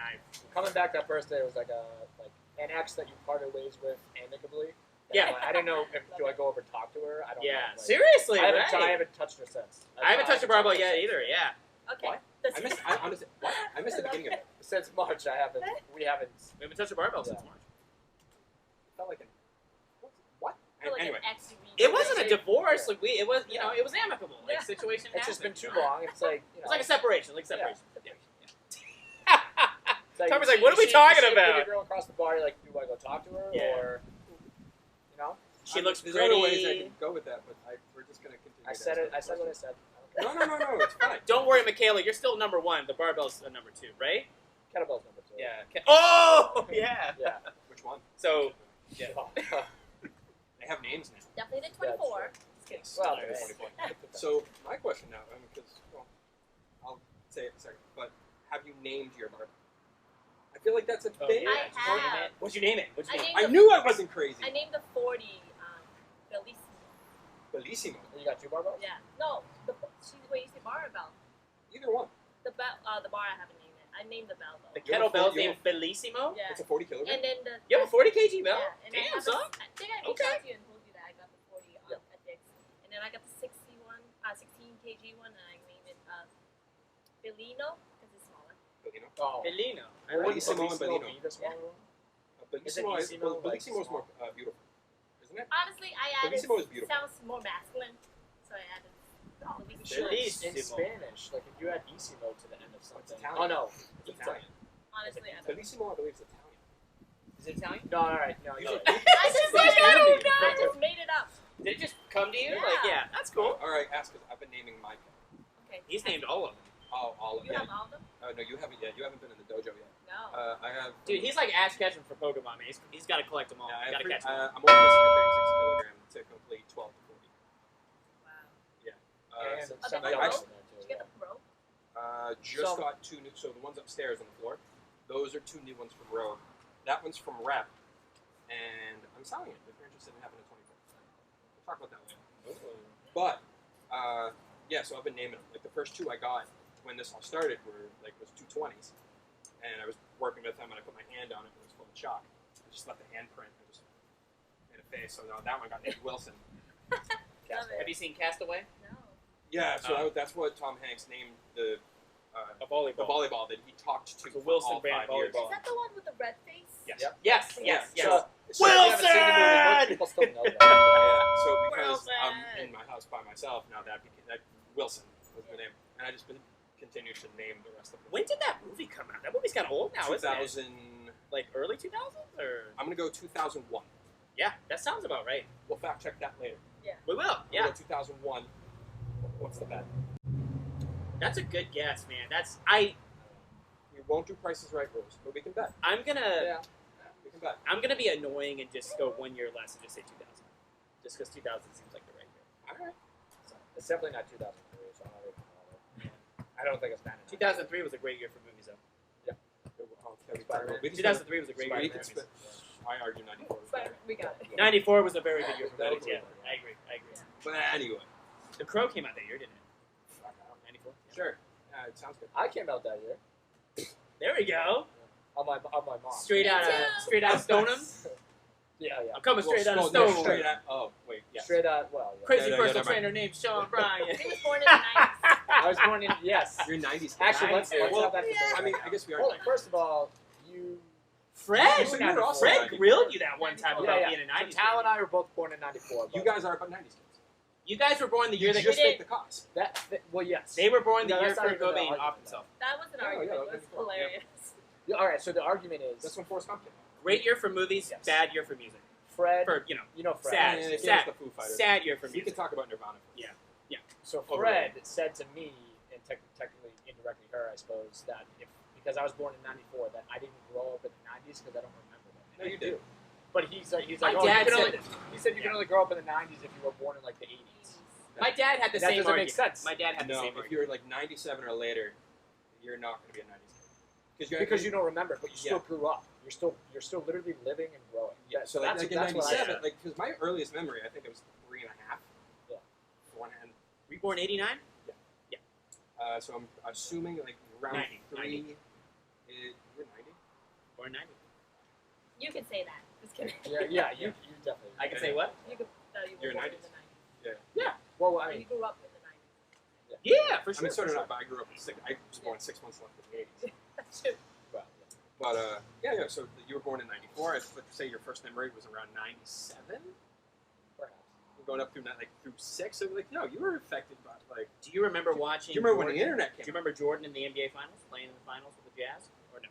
Coming back that first day, it was like an ex that you parted ways with amicably. And
Yeah.
I'm like, I don't know if do I go over and talk to her. I don't know.
yeah,
Like,
seriously,
I
right?
haven't touched her since.
I haven't touched a barbell yet either. Yeah.
Okay.
What?
That's
I missed. I honestly, what? I missed the beginning of it.
Since March, I haven't. We haven't.
We haven't touched a barbell since
Yeah.
March.
It felt like an what?
I feel like
Anyway,
an ex you read.
It wasn't a divorce. Like it was,
Yeah.
it was amicable. Like
Yeah.
situation.
It's just been
happened,
too
you know?
long. It's like
It's like a separation. Like separation. Yeah.
It's
Tommy's
you
like, what are we
see-
talking
you see a pretty
about?
girl across the bar. You're like, do I go talk to her
Yeah.
or, you know?
She looks
there's
pretty.
other ways I could go with that, but we're just gonna continue.
I
to
said
ask
it. I said what I said.
No, it's fine.
Don't worry, Michaela. You're still number one. The barbell's a number two, right?
Kettlebell's number 2.
Yeah. Oh, yeah.
Yeah.
Which one?
So, yeah.
They have names now.
Definitely the
That's
24.
Yes.
Well,
Okay,
right.
24. So my question now, because I'll say it in a second, but have you named your barbell? I feel like that's a
Oh,
thing.
yeah.
I
Just name
have.
it. What'd you name it? What'd you
I
name it?
named
I knew I wasn't crazy.
I named the 40 Bellissimo.
Bellissimo.
You got 2 barbells?
Yeah. No, she's where you say barbell.
Either one.
The bar I haven't named it. I named the bell though.
The
You have a
kettlebell's
40
named Bellissimo?
Yeah.
It's a 40 kilogram.
And then the
You have a 40 kg bell?
yeah, and I
Damn,
have
son.
I think I reached
Okay.
out to you and told you that I got the 40 on at Dick's, and then I got the 16 kg one, and I named it Bellino because it's smaller.
Bellino.
Oh.
Bellino. I
Well,
like
Bellissimo
it.
and Bellino.
Be the smaller one?
Bellissimo is
Isimo, like,
Bellissimo is more
small?
beautiful, isn't it?
Honestly, I added
Bellissimo is beautiful.
sounds more masculine, so I added Bellissimo.
Sure, it's in
Bellissimo.
Spanish. Like if you add Isimo to the end of something.
Italian.
Oh no.
It's Italian.
Honestly, I don't.
Bellissimo, I believe, is Italian.
Is it Italian?
No, all right. No, you
No.
did.
I just
What
said
is
I
that?
don't know. I just made it up.
Did it just come to you?
Yeah.
Like, yeah, that's cool.
All right, ask, because I've been naming my pet.
Okay.
He's named all of them.
Oh, all of
You
them.
have all of them?
No, you haven't yet. You haven't been in the dojo yet.
No.
I have.
Dude, he's like Ash Ketchum for Pokemon, man. He's got to collect them all.
Yeah, I have
Got to catch them all.
I'm only missing a 36 kilogram to complete 12 to 40.
Wow.
And
So,
somebody
Okay,
else
pro?
in there too.
Did you get the pro?
just
So-
got 2 new. So the ones upstairs on the floor, those are 2 new ones from Rogue. That one's from Rep, and I'm selling it if you're interested in having a 24. We'll talk about that later. But yeah, so I've been naming them. Like the first 2 I got when this all started was 220s, and I was working with them, and I put my hand on it, and it was full of chalk. I just left the handprint. I just made a face. So now that one got named Wilson.
Love
Have
it.
you seen Castaway?
No.
Yeah, so that's what Tom Hanks named the
A volleyball.
volleyball that he talked to
It's a
for
Wilson
all
brand
5 years.
volleyball.
Is that the one with the red face?
Yes.
Yep.
Yes,
Yeah,
yes, yes.
So,
So,
if you haven't seen the movie, most people still know that.
yeah, so because
Wilson.
I'm in my house by myself now, that Wilson was the name, and I just continued to name the rest of them.
When did that movie come out? That movie's kind of old now, isn't it?
2000.
Like early 2000s? Or
I'm gonna go 2001.
yeah, that sounds about right.
We'll fact check that later.
We will.
I'm
Yeah,
gonna go 2001. What's the bet?
that's a good guess, man.
We won't do Prices Right rules, but we can bet.
I'm gonna
Yeah.
We can bet.
I'm gonna be annoying and just go 1 year less and just say 2000. Just because 2000 seems like the right year.
All right.
So, it's definitely not 2003, so I'm not even bother. I don't think it's 99.
2003 was a great year for movies, though.
Spider-Man.
We can
2003 was a great
spend- we
year
can
for movies.
spend- I argue 94 was better.
We got it.
94 was a very good year for
That
movies.
was
Yeah,
really
I agree. I agree.
Yeah.
But anyway,
The Crow came out that year, didn't it? 94. Yeah.
sure. It sounds good.
I came out that year
There we go.
on my mom.
Straight
Me
out
too.
of Stoneham.
Yeah, yeah.
I'm coming straight out of
no,
Stoneham.
straight out. Oh, wait. Yes.
Straight out. Well, yeah.
Crazy
Yeah,
personal
never mind.
trainer named Sean Bryan.
He was born in the 90s.
I was born in yes.
You're 90s.
Actually, let's
Well,
have that.
yeah.
debate
I mean,
right
I
now.
guess we are.
Well,
90s.
first of all, you.
Fred.
So you're also
Fred
94.
grilled you that one time
Yeah,
about
Yeah,
being a
yeah.
90s.
So Tal
baby.
and I were both born in '94.
You guys are about 90s kids.
You guys were born the year
You
that
just
did.
make the cost.
Well, yes.
they were born the
No,
year
that's not
Kurt
even the
Cobain
argument,
off
though.
himself.
That was an
Oh,
argument.
yeah,
It was
that's cool.
hilarious.
Yeah, all right. So the argument is
That's when Forrest Gump came out.
Great year for movies,
Yes.
bad year for music.
Fred,
For,
you know Fred.
sad,
Yeah, he
sad,
was the Foo Fighters.
sad year for
You
music.
can talk about Nirvana.
Yeah.
So
Overrated.
Fred said to me, and technically indirectly her, I suppose, that because I was born in '94, that I didn't grow up in the '90s because I don't remember them. And
No,
I
you do.
But he's like,
My
oh,
dad
you can
said
only,
this.
he said you can only grow up in the '90s if you were born in like the '80s.
My dad had the
That
same
doesn't
argument.
make sense.
My dad had the
No,
same
if
argument.
you're like 97 or later, you're not going to be a 90s kid.
Because you don't remember, but you still
Yeah.
grew up. You're still literally living and growing.
Yeah, so
that's
like in
what I
97,
said.
like, because my earliest memory, I think it was 3.5.
Yeah.
One hand.
Were you born '89?
So I'm assuming like around
90,
3. You're 90?
Born '90.
You can say that. Just kidding.
Yeah, you definitely.
I can say what?
You could tell you were
You're
born
90s.
in the 90s.
Well,
Or
I
you
mean,
grew up in the 90s.
Yeah, for
I
sure.
mean, sort
for
of
sure.
not, but I grew up in I was born 6 months left in the 80s.
That's true.
well,
But yeah. So you were born in '94. I'd say your first memory was around '97.
perhaps.
We're going up through through 6. So like, no, you were affected by like.
Do you remember watching?
Do you remember when the
Jordan?
internet
Do
came?
you remember Jordan in the NBA Finals, playing in the finals with the Jazz, or no?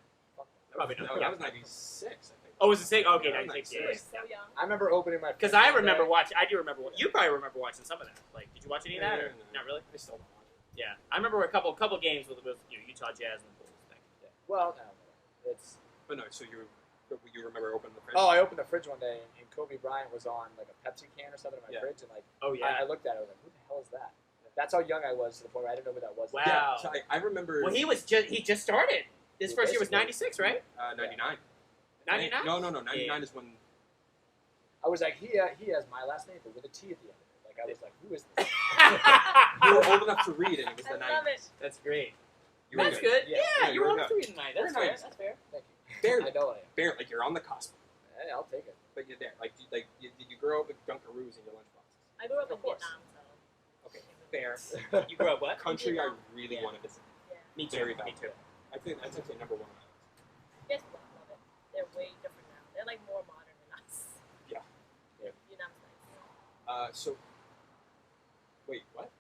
Probably not.
No,
Yeah.
that was '96. I think.
Oh, was it say? Okay,
Yeah,
96.
You
Yeah,
were
yeah.
so young.
I remember opening my.
Because
fridge
I
one
remember
day.
watching. I do remember. You probably remember watching some of that. Like, did you watch any of that, or
No.
not really?
I still don't watch it.
Yeah, I remember a couple games with Utah Jazz and the Bulls. Back in the day.
Well, no, it's.
But no, so you remember opening the fridge?
Oh, I opened the fridge one day and Kobe Bryant was on like a Pepsi can or something in my
Yeah.
fridge, and like
Oh yeah.
I looked at it, I was like, who the hell is that? That's how young I was to the point where I didn't know who that was.
Wow.
Yeah, so I remember.
Well, he just started. His
Yeah,
first year was
basically.
'96, right?
99.
99.
No. 99 is when.
I was like, he has my last name, but with a T at the end of it. Like I was like, who is this?
You were old enough to read, and it was
I
the
love
90s.
it.
That's great.
You were
That's good.
Yeah.
Yeah,
Yeah,
you
you
were
were
on
good.
3 tonight. That's
You're
fair.
nice.
That's fair.
Thank you.
Barely.
I know I am.
Barely. Like you're on the cusp,
Hey, I'll take it.
but you're there. Like, did you grow up with Dunkaroos in your lunchboxes?
I grew up in
Of course.
Vietnam, so.
Okay, fair.
You grew up what?
Country I really
Yeah.
wanted to see.
Yeah.
Me too.
Very
Me
bad.
too.
I think that's actually number 1.
Yes, love it. They're way different now. They're like more modern than us.
Yeah.
Yeah.
Vietnam's nice.
So. Wait, what?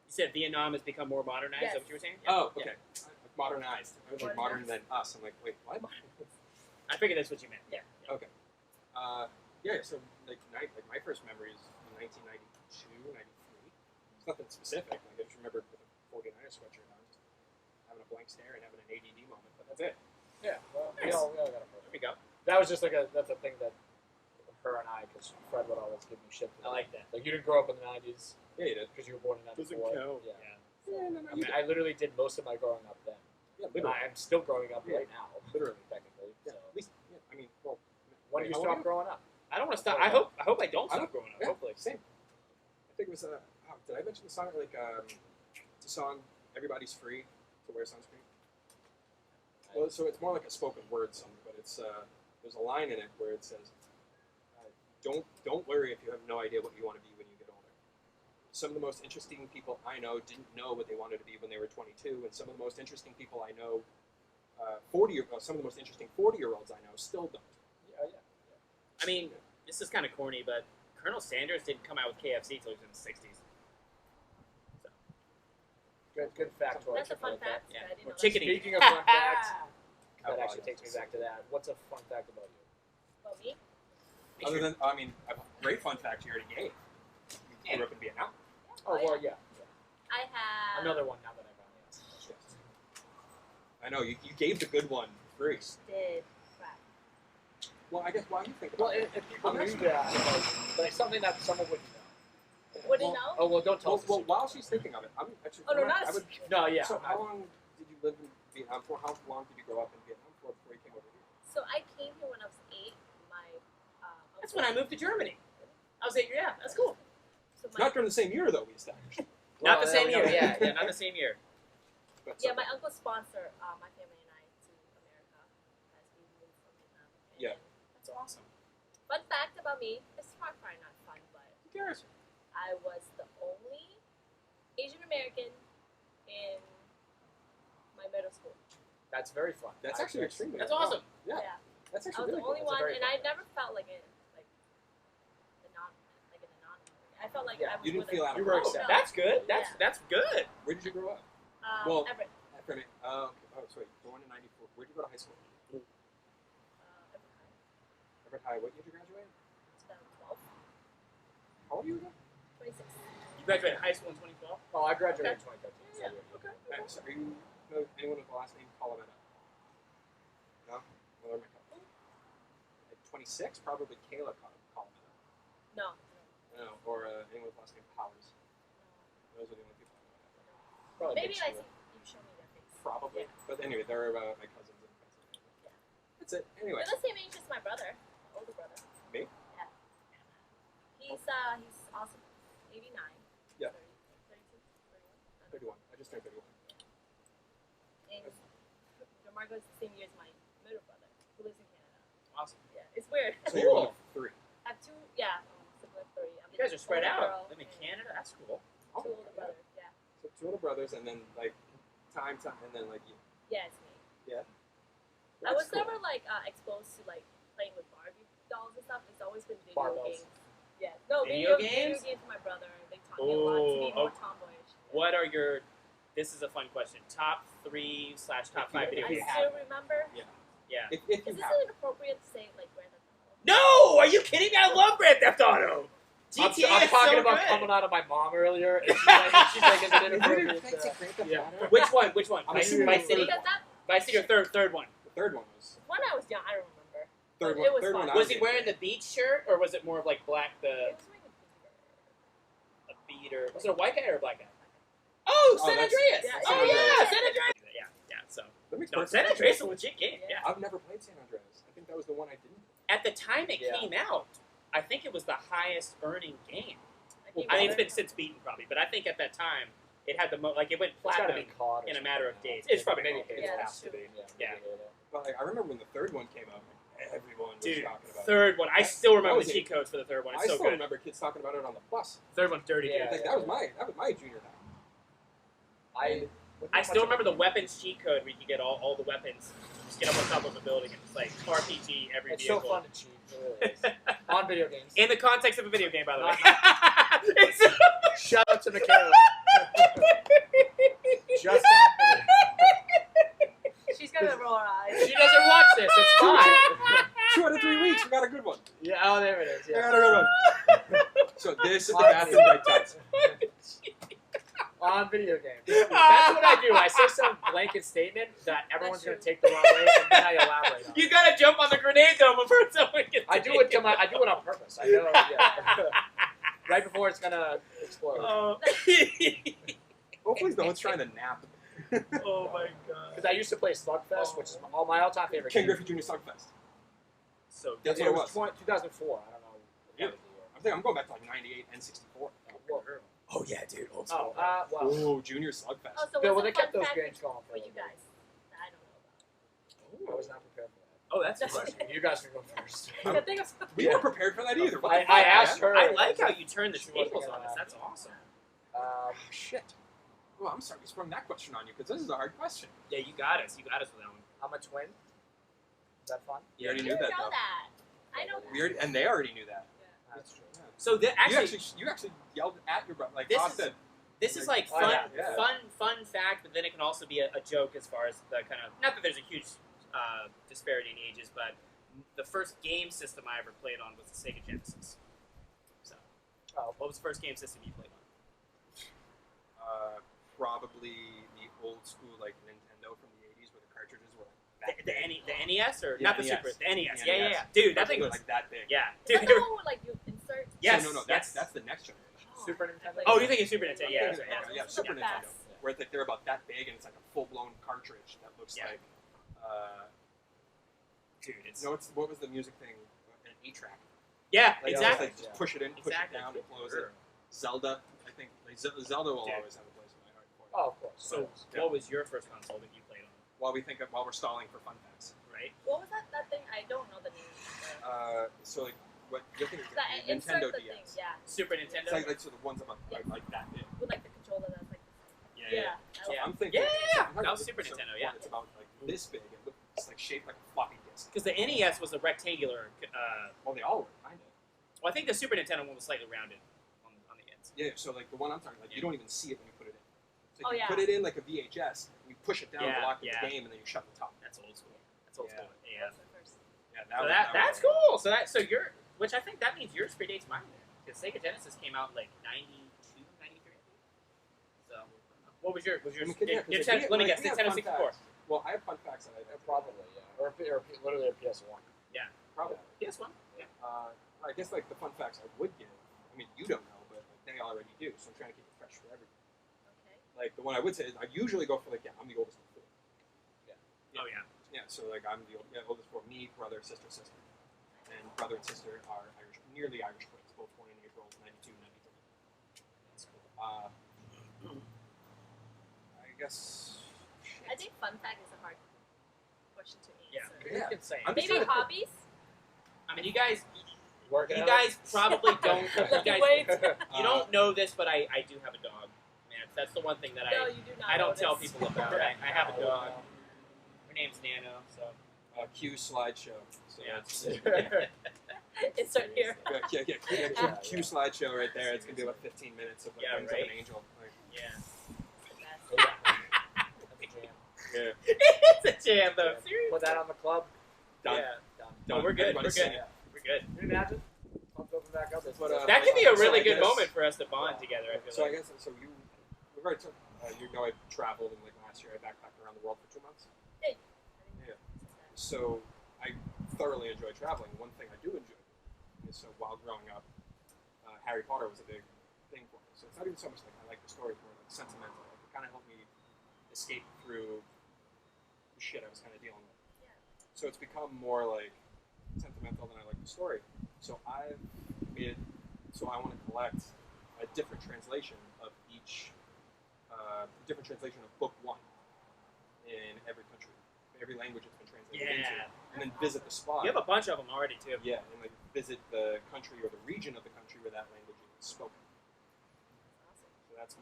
You said Vietnam has become more modernized. Is that what you were saying?
Oh,
Yeah.
okay. Modernized. I was like modern than us. I'm like, wait, what?
I figured that's what you meant. Yeah.
Okay. Yeah, so like my first memory is in 1992, 93. It's nothing specific. Like I just remember with a 49er sweatshirt on, just having a blank stare and having an ADD moment, but that's it.
Yeah. Well,
Nice.
we all got a
There
first.
we go.
That was just like that's a thing that her and I, because Fred would always give me shit.
I like that.
Like you didn't grow up in the '90s
Yeah, you did.
because you were born in '94.
Doesn't count.
Yeah.
Yeah.
Yeah, no,
I mean, I literally did most of my growing up then.
yeah,
And
literally.
I'm still growing up
Yeah.
right now,
Literally.
technically.
Yeah,
So.
at least, yeah, I mean, well,
When do you
how
stop
old are
growing up?
I don't want to stop. I hope I don't
I
stop growing up.
Yeah,
Hopefully.
same. I think it was, did I mention the song, like, it's a song, Everybody's Free to Wear Sunscreen? Well, so it's more like a spoken word song, but it's, there's a line in it where it says, don't worry if you have no idea what you want to be when you get older. Some of the most interesting people I know didn't know what they wanted to be when they were 22, and some of the most interesting people I know, some of the most interesting 40-year-olds I know still don't.
Yeah.
I mean, this is kind of corny, but Colonel Sanders didn't come out with KFC until he was in the '60s. So,
Good factoid.
That's a fun fact.
Yeah.
I didn't know that.
Chickadee.
Speaking of fun facts,
I
that actually
apologize.
takes me back to that. What's a fun fact about you?
About me?
Other than, I mean, a great fun fact you already gave. You grew up in Vietnam.
Oh, well, yeah.
I have
Another one now that I found it.
Yes. I know, you gave the good one free.
did crap.
Well, I guess why do you think
Well,
about it?
if people
I'm
knew
actually-
that, like something that someone wouldn't know.
Wouldn't
Well,
know?
Oh, well, don't tell us.
Well, while she's thinking of it, I'm actually.
Oh, no,
I
not
would,
No, yeah.
So,
I'm
how
not-
long did you live in Vietnam for? How long did you grow up in Vietnam for before you came over here?
So I came here when I was 8. My
that's when I moved to Germany. I was 8 years. Yeah, that's cool.
So my,
Not during the same year, though, we established.
Not
Well,
the
there
same
we
year.
go.
Yeah, not the same year.
But
yeah, my uncle sponsored my family and I to America as we moved from Vietnam. And
Yeah.
That's awesome.
Fun fact about me, this is probably not fun, but
Who cares?
I was the only Asian American in my middle school.
That's very fun.
That's actually extremely.
That's
fun.
awesome.
Yeah.
Yeah.
That's
I
actually
was
really
the only
cool.
That's a
one,
very
and
fun
I
fact.
never felt like an anomaly. I felt like
Yeah,
I was
you didn't
with
feel
a-
out of
You were
place.
accepted.
That's good.
Yeah.
That's good.
Where did you grow up?
Everett.
Everett. Okay. Oh, sorry. Born in '94. Where did you go to high school?
Everett High.
Everett High. What did you
Graduated high school in 2012.
Oh, I graduated in 2013.
Yeah.
Okay.
Alright, so are you know anyone with the last name Colometta? No? Well, at 26, probably Kayla Colometta.
No.
No, or anyone with the last name Powers. Those are the only people I know.
Probably
Maybe
mixed
like
with-
you show me their face.
Probably.
Yeah.
But anyway, they're my cousins in Pennsylvania.
Yeah.
That's it. Anyway.
We're the same age as my brother, older brother.
Me?
Yeah. He's also 89.
Yeah.
32,
31.
31.
I just turned 31.
And DeMarco's the same year as my middle brother, who lives in Canada.
Awesome.
Yeah, it's weird.
So you're one of three.
I have two, sibling three. I'm
You guys are spread
older
out.
girl
Live in
and
Canada. That's cool.
Two older brothers. Yeah.
So two older brothers, and then like time, and then like you.
Yeah, it's me.
Yeah.
I was
That's cool.
never like exposed to like playing with Barbie dolls and stuff. It's always been video
Barbills.
games. Yeah. No,
Video
video
games?
games with my brother. They taught me a lot to be more tomboyish.
What are your? This is a fun question. Top 3/top 5 video
I
games.
still remember.
Yeah.
If
Is
you
this
have.
inappropriate to say like Grand Theft Auto?
No, are you kidding me? I love Grand Theft Auto. GTA
I'm
is
talking
so
about
good.
coming out of my mom earlier. And she's like, is it inappropriate? Yeah.
Which one? Which one?
I'm
Vice
assuming
Vice
the
City.
Because that
Vice City or third one?
The third one was.
when I was young, I don't remember.
Third
But
one.
it was
Third
fun.
one. I
Was he wearing the beach shirt or was it more of like black
It was wearing
a beater? Was it a white guy or a black guy? Oh,
Oh,
San
that's-
Andreas.
yeah,
Oh
San
yeah,
Andreas.
San Andreas. Yeah. So
That makes
no,
perfect
San
sense.
Andreas is a legit game.
Yeah.
Yeah.
I've never played San Andreas. I think that was the one I didn't.
At the time it
Yeah.
came out, I think it was the highest earning game.
Like,
I mean, it's been since beaten probably, but I think at that time it had the like it went
It's gotta
platinum.
be caught
in a matter of
something now.
days. It's probably
maybe
caught.
Halo
Yeah,
has
that's
to
true.
be.
Yeah.
maybe Halo.
But like, I remember when the third one came out, everyone was
Dude,
talking about it.
third one. I still remember
was
the cheat codes for the third one.
I
It's so
still
good.
remember kids talking about it on the bus.
Third one's dirty,
Yeah.
dude.
Like that was my junior high.
I still remember the weapons cheat code where you could get all the weapons, just get up on top of a building and just like RPG every
It's so
vehicle.
fun to cheat. It really is. On video games.
In the context of a video game, by the way.
Shout out to Michaela. Just on video.
She's gonna roll her eyes.
She doesn't watch this. It's fine.
2 out of 3 weeks, we got a good one.
Yeah. Oh, there it is.
We
Yeah.
got a good one. So this is the bathroom break times.
On video games. That's what I do. I say some blanket statement that everyone's going to take the wrong way, and then I elaborate on it.
You gotta jump on the grenade though before someone gets
I do it on purpose. I know. Yeah. Right before it's going to explode.
Oh.
Hopefully no one's trying to nap.
Oh my god.
Because I used to play Slugfest, which is my all-time favorite
King
game.
Griffey Jr. Slugfest.
So good.
That's
It
what it
was
was.
2004. I don't know.
Yeah. I think I'm going back to like 98 and 64. Oh yeah, dude. Old
Oh,
school.
well.
Oh, Junior Slugfest.
Oh, so
Bill, well,
what's
they
a fun
kept those
fact
games going
for
for a
you
little bit.
guys that I don't know about?
I was not prepared for that.
Oh, that's
That's
impressive.
You guys can go first.
I think it's
We weren't prepared for that either. What the
I
fuck,
asked
man?
her.
I like how you turn the
She wasn't
tables
gonna
on us.
laugh.
That's awesome.
Oh, shit. Well, I'm sorry we sprung that question on you because this is a hard question.
Yeah, you got us. You got us with that one.
I'm a twin. Is that fun?
You already
I
knew
didn't
that,
know
though.
that. I know that.
We already, and they already knew that.
That's true.
Yeah.
So
You actually yelled at your brother, like
This
Ross
is-
said.
this is like
Oh,
fun,
yeah.
fun fact, but then it can also be a joke as far as the kind of not that there's a huge disparity in ages, but the first game system I ever played on was the Sega Genesis. So,
Oh.
what was the first game system you played on?
Probably the old school like Nintendo from the 80s where the cartridges were like
The NES or
Yeah,
not the
NES.
Super? The NES.
The
Yeah,
NES.
dude, that thing
Cartridges
was
like that big.
yeah,
Is
dude.
that the one where like you insert?
Yes.
No,
yes.
that's the next generation.
Super Nintendo?
Oh, you think it's Super Nintendo? Yeah,
Yeah,
that's right.
yeah, Super
the
Nintendo.
best.
Where it's like they're about that big and it's like a full blown cartridge that looks
Yeah.
like.
Dude, it's
No, it's what was the music thing? An 8-track.
yeah,
Like,
exactly.
Just, like, push it in, push
Exactly.
it down, and close it. Zelda, I think. Like, Zelda will
Dude.
always have a place in my heart for it.
Oh, of course.
So,
Yeah.
what was your first console that you played on?
While we're stalling for fun facts.
Right?
What was that thing? I don't know the name.
So like what you're thinking of
That
the
insert
Nintendo
the
DS.
thing. Yeah,
Super Nintendo.
It's like so the ones about
Yeah.
like that big.
with like the controller that's like.
yeah.
So
Yeah.
I'm thinking.
Yeah,
so
that was Super Nintendo, yeah.
It's about like this big. It's like shaped like a floppy disk.
Because the NES was a rectangular.
Well, they all were kind of.
Well, I think the Super Nintendo one was slightly rounded on the ends.
Yeah. So like the one I'm talking, like you don't even see it when you put it in. So
Oh,
you
yeah.
put it in like a VHS. You push it down
Yeah,
to lock in
yeah.
the game, and then you shut the top.
That's old school. That's old
Yeah.
school. Yeah.
That's the first.
Yeah.
So
was-
that's
was-
cool. So you're, which I think that means yours predates mine then. Because Sega Genesis came out in like 92, 93. What was your?
I mean, yeah, 'cause
Let me guess.
we have
Nintendo
fun
64.
facts. Well, I have fun facts that I
Probably, yeah. Or literally a PS1.
probably.
PS1. Yeah.
I guess like the fun facts I would give. I mean, you don't know, but like, they already do. So I'm trying to keep it fresh for everyone.
Okay.
Like the one I would say is I usually go for like I'm the oldest of four.
Oh yeah.
Yeah, so like I'm the oldest for me, brother, sister, and brother and sister are Irish, nearly Irish twins, both born in April '92, '93.
That's cool.
I guess.
I think fun fact is a hard question to
Yeah.
answer.
Yeah.
Insane.
I'm just
Maybe
trying to-
hobbies.
I mean, you guys
Working out?
probably don't.
Lift weights.
You don't know this, but I do have a dog. Man, that's the one thing that
No, you do not.
I don't
know
tell
this.
people about. I have a dog. Her name's Nano. So
Q slideshow. So
Yeah.
that's-
Insert here.
Q slideshow right there. It's gonna be about 15 minutes of like,
Yeah,
wings
right.
of an angel. Like,
yeah.
yeah.
It's a jam though.
Yeah.
Seriously.
Put that on the club.
Done.
Yeah.
Done.
Oh, we're good.
Everybody's
We're
seen
good.
it.
We're good.
Can you imagine? Pump open back up.
But,
That could be a
so
really
I
good
guess-
moment for us to bond together. I feel
So I
like.
guess we've already took. You know, I traveled and like last year I backpacked around the world for 2 months.
Hey.
Yeah. So I thoroughly enjoy traveling. One thing I do enjoy is so while growing up, Harry Potter was a big thing for me. So it's not even so much like I like the story, more like sentimental. Like, it kind of helped me escape through the shit I was kind of dealing with.
Yeah.
So it's become more like sentimental than I like the story. So I've made it so I want to collect a different translation of each, different translation of book one in every country, every language it's been translated into,
Yeah.
and then visit the spot.
You have a bunch of them already too.
Yeah, and like visit the country or the region of the country where that language is spoken.
Awesome.
So that's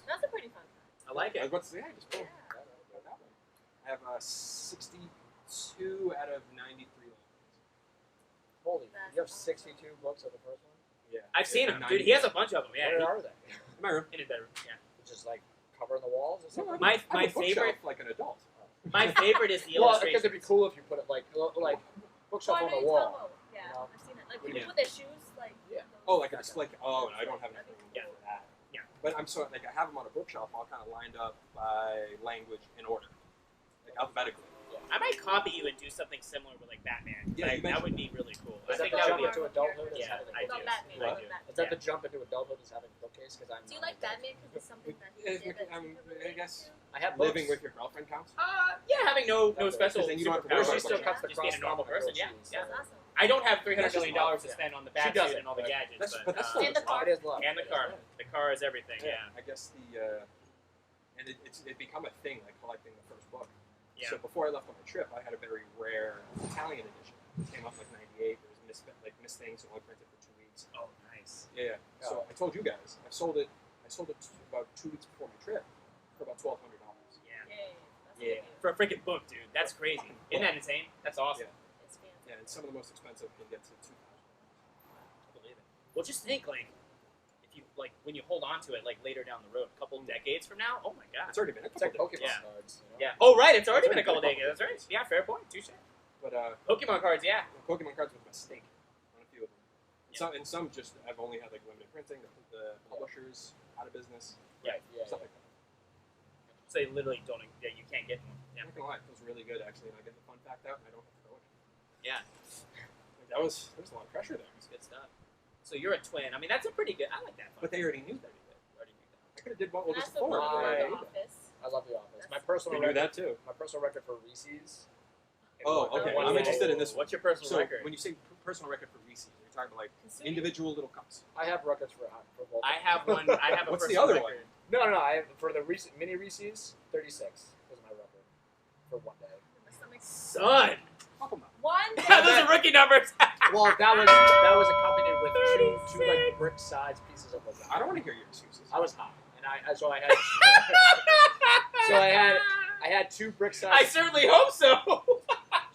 That's a pretty fun fact.
I like
I
it.
was about to say, I just pulled
Yeah.
that one. I have 62 out of 93 languages.
Holy,
That's
you have
awesome.
62 books of the first one?
Yeah,
I've seen
Yeah,
him, dude. He has a bunch of them.
Where
Yeah.
are they?
In my room.
In his bedroom. Yeah.
Just like covering the walls or
No,
something?
My
I have a bookshelf
favorite-
like an adult.
My favorite is the
Well,
illustration.
because it'd be cool if you put it like bookshelf
Oh, I
on
know
the
you're
wall.
talking about. Yeah,
you know?
I've seen it. Like
Yeah.
people put their shoes like.
Yeah.
Oh, like a display. Oh, no, I don't have anything
Yeah.
for that.
Yeah.
But I'm so like I have them on a bookshelf, all kind of lined up by language in order, like alphabetically.
I might copy you and do something similar with like Batman.
Yeah,
Like,
you
that
mentioned
would be really cool.
Is
I
that
think
the
that
jump
would be.
into adulthood?
Yeah,
Is
I
Not
do.
Batman.
What?
Not Batman.
Is that
Yeah.
the jump into adulthood is having a bookcase? Because I'm.
Do you like Batman because it's something that he
Yeah,
did that
I'm-
you can
I
relate
guess-
to?
I have
Living
books.
with your girlfriend counts.
Yeah, having no
Because
special
then you don't have to
Or
worry
superpowers.
she
about
still
it.
cuts the
Just being a
cross
normal
on my
person.
grilled
Yeah,
cheese,
yeah.
That's awesome.
I don't have $300
That's just
million
love,
to
yeah.
spend on the
She
bat
doesn't,
suit and all the
but-
gadgets,
but that's still
And the car.
It is love.
and the
It is
car.
love.
The car is everything. Yeah.
I guess and it's become a thing, like collecting the first book.
Yeah.
So before I left on my trip, I had a very rare Italian edition. It came up like '98. There was miss things, so only printed for 2 weeks.
Oh, nice.
Yeah. So I told you guys, I sold it about 2 weeks before my trip for about $1,200.
Yeah.
Yay. That's
Yeah.
good.
For a freaking book, dude. That's crazy. Isn't that insane? That's awesome.
It's fantastic.
Yeah, and some of the most expensive can get to $2,000.
I believe it. Well, just think, like, if you like when you hold on to it, like later down the road, a couple decades from now. Oh my god.
It's already been a
It's like
couple
Pokemon
days.
Yeah.
cards. You know?
Yeah. Oh right, it's already
It's
been a couple
already
decades.
been
That's right. Yeah, fair point. Touche.
But
Pokemon cards, yeah.
Pokemon cards with a mistake on a few of them.
Yeah.
And some just I've only had like limited printing. The publishers out of business,
Right.
Yeah.
stuff like that.
So they literally don't. Yeah, you can't get one. Yeah.
I'm not gonna lie, it feels really good actually, and I get the fun fact out, and I don't have to go in.
Yeah.
Like, there was a lot of pressure there,
It's good stuff. So you're a twin. I mean, that's a pretty good. I like that.
but they already knew that.
already knew that.
I could have did one
And
just
that's the
before.
one
Why?
in
They
the office.
I love the office. My
That's-
personal
knew
record.
that too.
My personal record for Reese's.
Oh, okay.
I'm
interested in this one.
What's your personal
So
record?
when you say personal record for Reese's, you're talking about like
Consuming.
individual little cups.
I have records for both.
I have one. I have a
What's the
personal
other
record.
No. I have, for the mini Reese's, 36 was my record for one day.
My stomach's
Son,
Talk about.
one day.
those are rookie numbers.
Well, that was accompanied with two
36.
like brick-sized pieces of lasagna.
I don't want to hear your excuses.
I was high, and so I had I had two brick-sized.
I certainly hope so.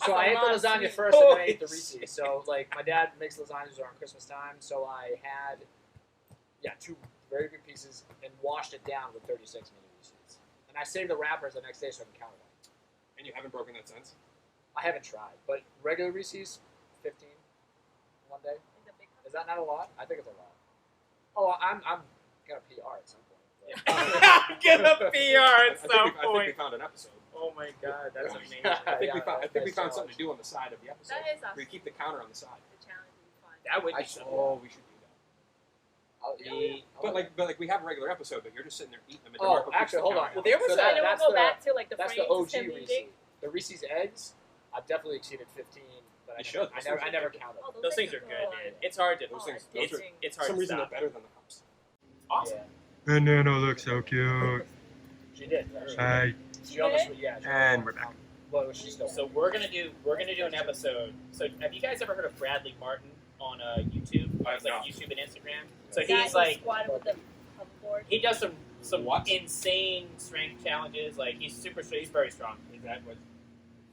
So I ate the
Come on,
lasagna
sweet.
first, and then I
Holy
ate the Reese's. So like my dad makes lasagnas around Christmas time, so I had two very big pieces and washed it down with 36 mini Reese's. And I saved the wrappers the next day so I can count them.
And you haven't broken that since.
I haven't tried, but regular Reese's, 15 one day.
The big
Is that not a lot? I think it's a lot. Oh, I'm gonna PR at some point.
I'm gonna PR at
I
some
think we
point.
found an episode.
Oh my god, that's amazing.
I think
Yeah,
we found something to do on the side of the episode.
That is awesome.
We keep the counter on the side.
The challenge would be fun.
That would be
I
so.
Oh, we should do that.
I'll-
But like we have a regular episode, but you're just sitting there eating them. And
Oh,
DeMarco keeps
actually,
the
hold
counter
on.
out.
There was
So
a-
that-
And then
that's
we'll go
the-
back to like the
That's
frames
the
of him
OG Reese.
eating.
The Reese's eggs, I've definitely exceeded 15, but
You should.
I never counted.
Oh,
Those things are good, dude. It's hard to.
Those things-
Oh,
those are-
It's
For
hard
some
to
reason they're
stop.
better than the cups.
Awesome.
Yeah,
Banana looks so cute.
she did.
Hi.
She almost, yeah. she
And
almost-
we're back.
Well, she's still.
So we're gonna do an episode. So have you guys ever heard of Bradley Martin on YouTube?
I've
Like
not.
YouTube and Instagram. So
The guy
he's
who
like
squatted with the hoverboard.
he does some
What?
insane strength challenges. Like he's he's very strong.
Is that what?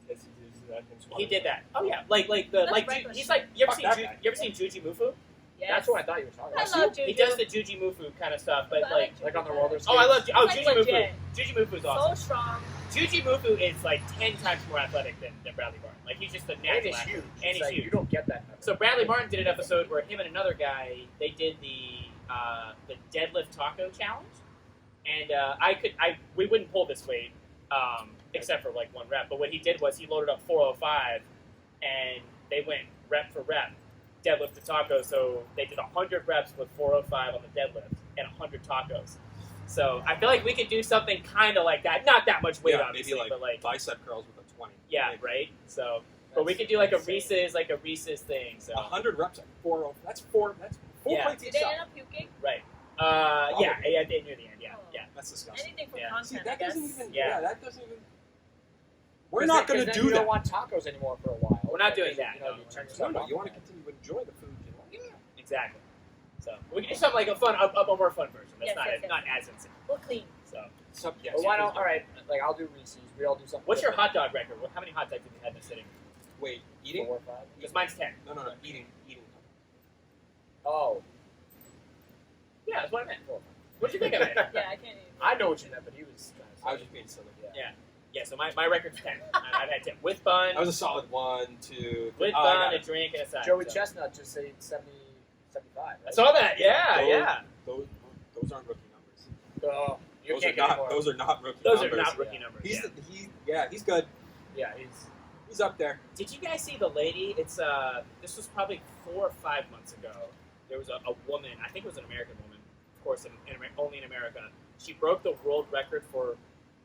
Is that him
He
squatting?
did that. Oh yeah, like the
That's
like
reckless.
he's like you ever
Fuck
seen
that guy.
you ever seen Juji Mufu?
Yes.
That's what I thought you were talking
I
about.
love Juju.
He does the Juji Mufu kind of stuff, but like
Like on the roller skates.
oh I love
He's
Juji
like
Mufu.
legit.
Juji Mufu is
So
awesome.
strong.
Juji Mufu is like 10 times more athletic than Bradley Martin. Like he's just a
And
natural
he's
athlete.
huge.
And
It's
he's
like,
huge.
You don't get that.
So Bradley Martin did an episode where him and another guy they did the deadlift taco challenge, and we wouldn't pull this weight except for like one rep. But what he did was he loaded up 405, and they went rep for rep, deadlift to taco. So they did 100 reps with 405 on the deadlift and 100 tacos. So I feel like we could do something kind of like that. Not that much weight,
Yeah,
obviously,
maybe
but like
bicep curls with a 20.
yeah,
Maybe.
right. So. But we could do like a
insane.
Reese's thing. So
100 reps at 4. That's four
Yeah.
plates
Did
each
they
shot.
end up puking?
right. Yeah, they near the end. Yeah, yeah.
That's disgusting.
Anything for
Yeah.
content,
See,
I
that
guess.
doesn't even.
Yeah.
Yeah, that doesn't even. We're not going to
then
do
you
that.
don't want tacos anymore for a while.
We're not doing
Because,
that,
You know,
no.
you turn
No,
yourself
no,
off
you want to
from that.
continue to enjoy the food. You know?
Exactly. So we can do something like a fun, a more fun version. That's
Yes,
not
yes, yes.
not as insane.
We'll clean.
So
Yes,
But why
please
don't?
do.
All right, like I'll do Reese's. We all do something.
what's your
different.
hot dog record? How many hot dogs have you had in a sitting?
Wait, eating?
4 or 5?
Because mine's 10.
No, eating.
Oh,
Yeah, that's what I meant. What'd you think of it?
Yeah, I can't even.
I know what you meant, but he was trying to say.
I was just being silly.
Yeah, so my record's 10. I've had 10 with bun,
That was a solid 1, 2.
with
Oh, I
bun,
got
a
it.
drink, and a side.
Joey
so.
Chestnut just said 70, 75. Right?
I saw that. Yeah,
Those-
yeah.
Those aren't rookie numbers.
Oh, you
Those
can't
are
get
not.
more.
Those are not rookie
Those
numbers.
are not rookie
yeah.
numbers.
He's
Yeah.
he's good.
Yeah,
He's up there.
Did you guys see the lady? It's this was probably 4 or 5 months ago. There was a woman. I think it was an American woman, of course, only in America. She broke the world record for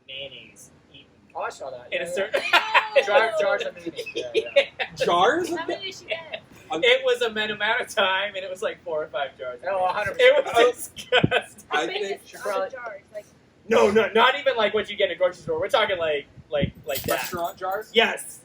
mayonnaise eaten
Oh, I saw that.
in
Yeah,
a certain.
Jars of mayonnaise. Yeah.
Jars.
How many did she get?
It was a amount of time, and it was like 4 or 5 jars.
Oh, 100%.
It was disgusting.
I
Big
think
is
she
on
probably-
the jars. Like,
No, not even like what you get in a grocery store. We're talking like that.
restaurant jars.
Yes.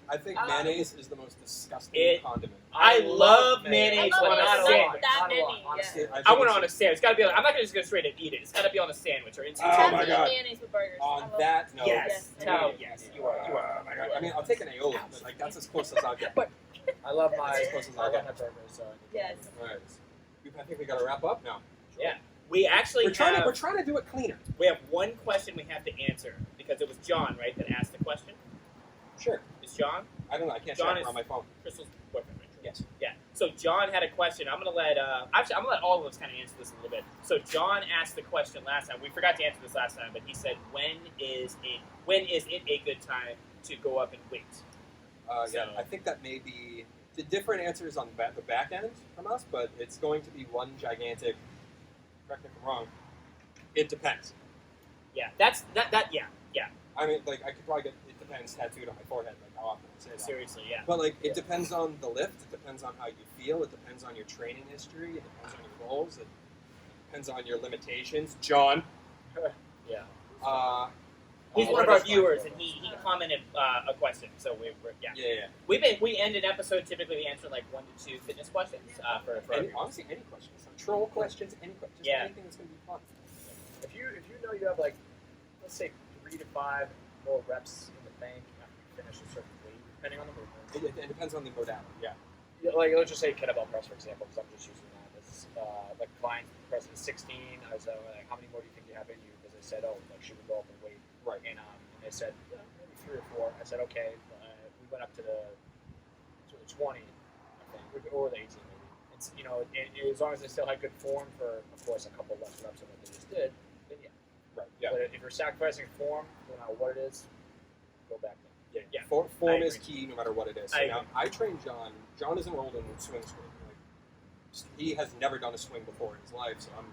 I think
Oh.
mayonnaise is the most disgusting
It-
condiment.
I love mayonnaise
I love
on
it.
a
Not
sandwich.
that
Not a lot,
many,
honestly.
yeah.
I want it on a sandwich. It's gotta be. I'm not gonna just go straight and eat it. It's gotta be on a sandwich or into.
Oh
Tell
my
me
God.
mayonnaise with burgers. I
On
love
that note,
Yes,
Yes.
Tao, yes, you are.
Oh my God. I mean, I'll take an aioli, but like that's as close as I'll get.
I love my
That's as close as I'll get.
burgers. So
Yes.
All right. I think we got to wrap up now.
Yeah. We actually
We're trying
have,
to do it cleaner.
we have one question we have to answer because it was John, right, that asked the question.
Sure.
It's John,
I don't know. I can't
John
check
is-
on my phone.
Crystal's boyfriend, right?
Yes.
Yeah. So John had a question. I'm gonna let all of us kind of answer this a little bit. So John asked the question last time. We forgot to answer this last time, but he said, "When is it a good time to go up in weight?"
Yeah,
So-
I think that may be the different answers on the back end from us, but it's going to be one gigantic. Correct me if I'm wrong. It depends.
Yeah. That's that. Yeah.
I mean, like I could probably get it depends tattooed on my forehead. Like how often I say that.
Seriously. Yeah.
But like
Yeah.
it depends on the lift. It depends on how you feel. It depends on your training history. It depends on your goals. It depends on your limitations. John.
yeah.
He's one of our viewers, and he commented a question. So we're yeah.
Yeah.
We end an episode typically we answer like 1 to 2 fitness questions for our viewers.
Honestly, any questions. Troll questions. Any questions. Just
Yeah.
anything that's going to be fun.
If you know you have like, let's say 3 to 5 more reps in the bank after you finish a certain weight, depending on the movement.
It depends on the modality. Yeah.
Yeah, like let's just say kettlebell press for example, because I'm just using that. It's like client pressing 16. I was like, how many more do you think you have in you? Because they said, oh, like should we go up in weight?
Right.
And they said maybe 3 or 4. I said okay. We went up to the 20, I think, or the 18 maybe. It's and as long as they still had good form for, of course, a couple less reps than what they just did,
Right. Yeah.
But if you're sacrificing form, no matter what it is, go back there.
Yeah.
Form
I
is
agree.
key no matter what it is. So
I
now
agree.
I train John. John is enrolled in swing school. Like, he has never done a swing before in his life, so I'm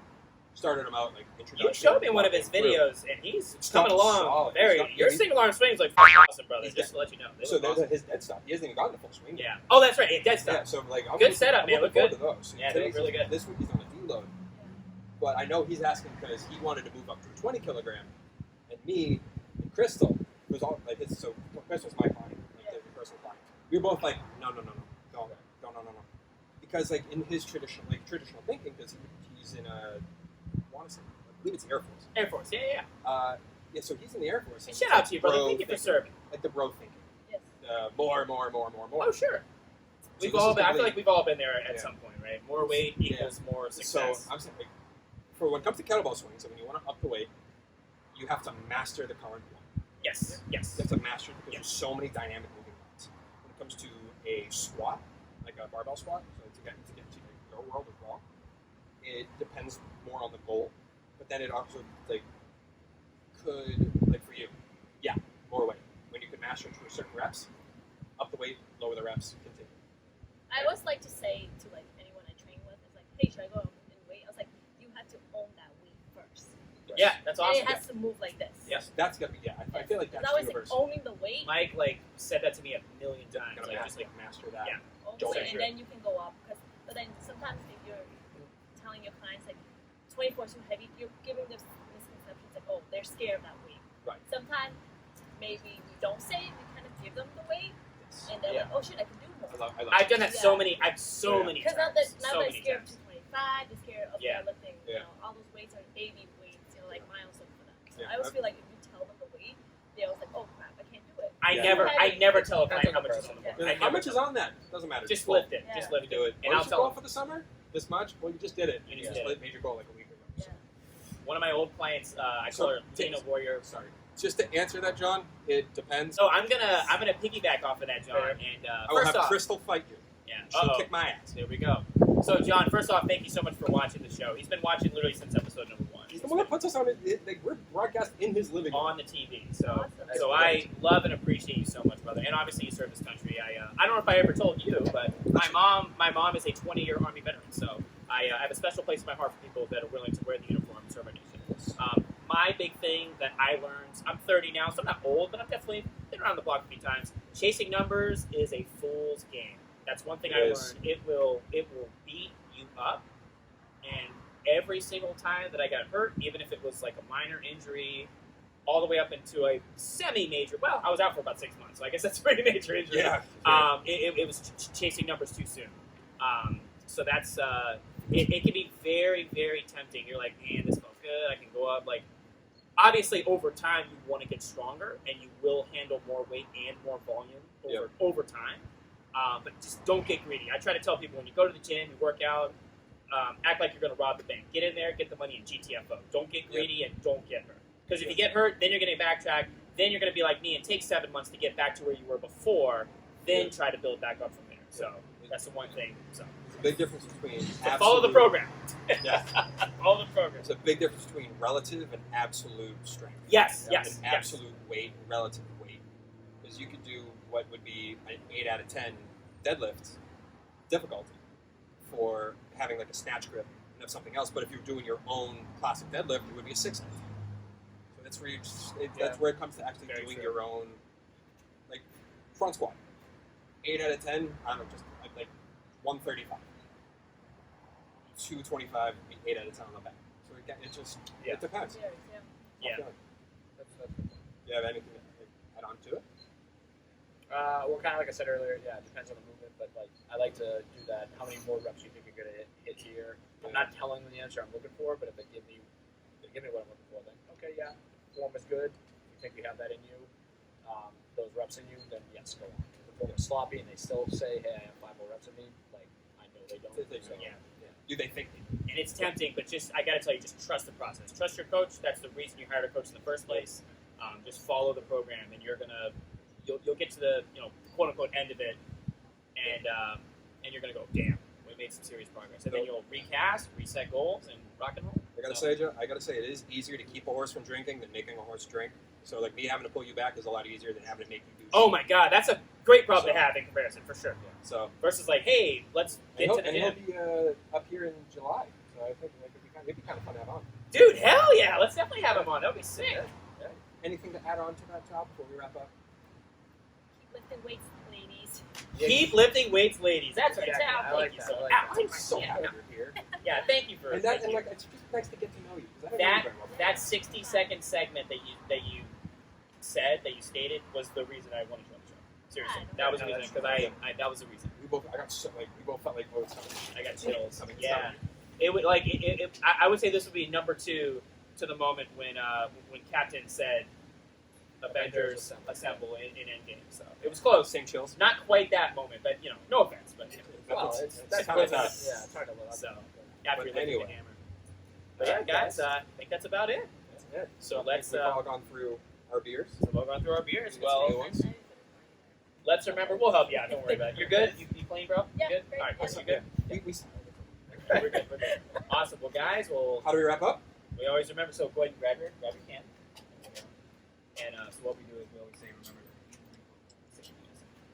started him out like introduction.
You showed me one of his
walking through.
videos, and he's
It's
coming
not
along
solid.
very.
It's not-
Your
he's-
single arm swings like fucking awesome, brother.
He's
Just to let you know. They
So
look
there's
awesome.
his dead stop. He hasn't even gotten the full swing.
Yeah. Oh, that's right. Dead
Yeah,
stop.
so like I'm
Good
looking-
setup,
I'm
man.
looking
Look
forward
good.
to those.
Yeah, they look
Today's-
really good.
This week he's on a deload, but I know he's asking because he wanted to move up to a 20 kilogram, and me and Crystal was all like this. So Crystal's my client, like the personal client. We were both like, no, because like in his traditional thinking, because he's in a, I believe it's Air Force.
Air Force. Yeah.
Yeah, so he's in the Air Force.
And
and
shout
it's
out to you, brother.
bro
Thank you for
thinking.
serving.
Like the bro thinking.
Yes.
More.
Oh, sure. We've
this
all
is
been. I
the
feel
way-
like we've all been there at
Yeah.
some point, right? More weight equals more
So
success.
I'm saying, like, for when it comes to kettlebell swings, so when you want to up the weight, you have to master the current one.
Yes.
You have to master it because there's so many dynamic moving parts. When it comes to a squat, like a barbell squat, so to get to your world as well, it depends more on the goal. But then it also could for you, more weight. When you can master it to a certain reps, up the weight, lower the reps, continue.
I always like to say to like anyone I train with, it's like, hey, should I go in weight? I was like, you have to own that weight first.
Yeah, that's
And
awesome.
it has to move like this.
Yes.
That's gotta be I feel like
Because
that's
I always like
universal.
owning the weight,
Mike said that to me a million times.
Gotta
Like, just like
master that.
Yeah.
own the
Don't
weight,
measure
and then you can go up. But then sometimes if you're telling your clients like 24 is too heavy, you're giving them misconceptions like, oh, they're scared of that weight.
Right.
Sometimes maybe we don't say it, we kind of give them the weight, and they're
Yeah.
like, oh shit, I can do more.
I love
I've done that
Yeah.
so many. I've so
Yeah.
many
Because
times.
now
so
they're
many
scared
times.
of 225, they're scared of
Yeah.
lifting,
Yeah.
all those weights are baby weights, like milestone for them. So
Yeah.
I always feel like if you tell them the weight, they always like, oh crap, I can't do it.
I
Yeah.
never tell a
Depends
client
on
how
the
much is on
person.
the
Yeah.
board. I
How
never
much
tell
is on that? Doesn't matter.
Just
Full.
lift it.
Yeah.
Just lift
Do
it.
it.
And
What
I'll
is your
tell
goal
them.
for the summer? This much? Well, you just did it.
You
You
just
just
did
made your goal like a week ago.
Yeah.
One of my old clients, I
So,
call her
take-
Lena Warrior.
Sorry. Just to answer that, John, it depends.
So I'm gonna piggyback off of that, John.
Fair.
And
I will
first
have
off,
Crystal fight you.
yeah.
She'll
Uh-oh.
kick my ass.
There we go. So John, first off, thank you so much for watching the show. He's been watching literally since episode number 1.
He's the one that puts us on it. Like, we're broadcast in his living room.
on the TV. So
Awesome.
so I love and appreciate you so much, brother. And obviously you serve this country. I don't know if I ever told you, but my mom is a 20-year Army veteran. So I have a special place in my heart for people that are willing to wear the uniform and serve our nation. My big thing that I learned, I'm 30 now, so I'm not old, but I've definitely been around the block a few times. Chasing numbers is a fool's game. That's one thing
It
I
is.
learned. It will beat you up. And every single time that I got hurt, even if it was like a minor injury, all the way up into a semi-major. Well, I was out for about 6 months, so I guess that's a pretty major injury.
Yeah.
It was chasing numbers too soon. So that's it can be very, very tempting. You're like, man, this felt good. I can go up. Like, obviously, over time, you want to get stronger, and you will handle more weight and more volume over time. But just don't get greedy. I try to tell people when you go to the gym, you work out, act like you're going to rob the bank. Get in there, get the money in GTFO. Don't get greedy and don't get hurt. Because if you get hurt, then you're going to backtrack. Then you're going to be like me and take 7 months to get back to where you were before. Then try to build back up from there. So that's the one thing. So
There's a big difference between
follow the program.
Yeah.
Follow the program.
There's a big difference between relative and absolute strength.
Yes,
And
yes, yes.
absolute weight and relative weight. Because you could do what would be an 8 out of 10 deadlift difficulty for having like a snatch grip and of something else. But if you're doing your own classic deadlift, it would be a 6 out of 10. So that's where that's where it comes to actually
Very
doing
true.
your own, like, front squat. 8 out of 10, I don't know, just like 135. 225 would be 8 out of 10 on the back. So it depends.
Yeah.
Okay.
That's
You have anything to add on to it?
well, kind of like I said earlier, yeah, it depends on the movement, but like I like to do that. How many more reps you think you're gonna hit here? I'm not telling them the answer I'm looking for, but if they give me what I'm looking for, then okay, yeah, form is good. You think you have that in you, those reps in you, then yes, go on. If the form is sloppy and they still say, hey, I have 5 more reps in me, like I know they don't. So,
Yeah.
Do they think they
And it's tempting, but just I gotta tell you, just trust the process. Trust your coach. That's the reason you hired a coach in the first place. Just follow the program, and you'll get to the quote unquote end of it, and you're gonna go, damn, we made some serious progress. And then you'll recast, reset goals, and rock and roll.
I gotta say, Joe, it is easier to keep a horse from drinking than making a horse drink. So like me having to pull you back is a lot easier than having to make you do.
Oh my God, that's a great problem to have in comparison, for sure.
So
Versus like, hey, let's get to the
and
gym.
he'll be up here in July. So I think like, it'd be kind of fun to have on.
Dude, hell yeah, let's definitely have him on. That would be sick.
Anything to add on to that, Tal, before we wrap up?
Keep lifting weights, ladies.
Keep lifting weights, ladies. That's right,
Exactly.
Tal.
I
Thank
like
you
that.
so
I
much.
like
Ow,
I'm so
yeah,
happy you're here.
yeah, thank you for
And
thank you.
like it's just nice to get to know you. 'Cause I don't know
That
you very well.
that 60-second segment that you said that you stated was the reason I wanted you on the show. Seriously, that was the reason because I that was the reason.
we both felt like oh, it's coming.
I got chills.
Something.
Yeah, it would like I would say this would be number 2 to the moment when Captain said Avengers assemble in Endgame. So it was close.
Same chills.
Not quite that moment, but no offense, but
Well,
That's
that's
how
good.
it's us.
Yeah, it's hard to live up.
so after
But
you
anyway.
the hammer. But yeah, guys, I think that's about it.
That's it.
So let's
we've all gone through our beers.
we'll go through our beers.
New
Well,
ones.
let's remember. We'll help you out. Don't worry about it. You're good. You clean, bro.
Yeah,
You good.
great.
All right.
Yeah.
Awesome. Good.
We
We're good. We're good. Awesome. Well, guys,
how do we wrap up?
we always remember. So go ahead and grab your can. And so what we do is we always say, remember that.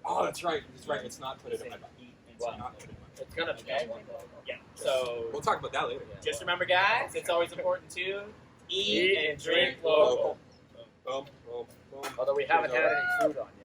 Oh, that's right. That's right. It's not put it in my
Say,
butt.
eat and
It's
sleep.
not put it in my butt.
It's gonna be
Okay.
one.
Yeah. So
We'll talk about that later.
just remember, guys, it's always important to eat and drink local.
Boom, boom, boom.
Although we haven't had any food on yet.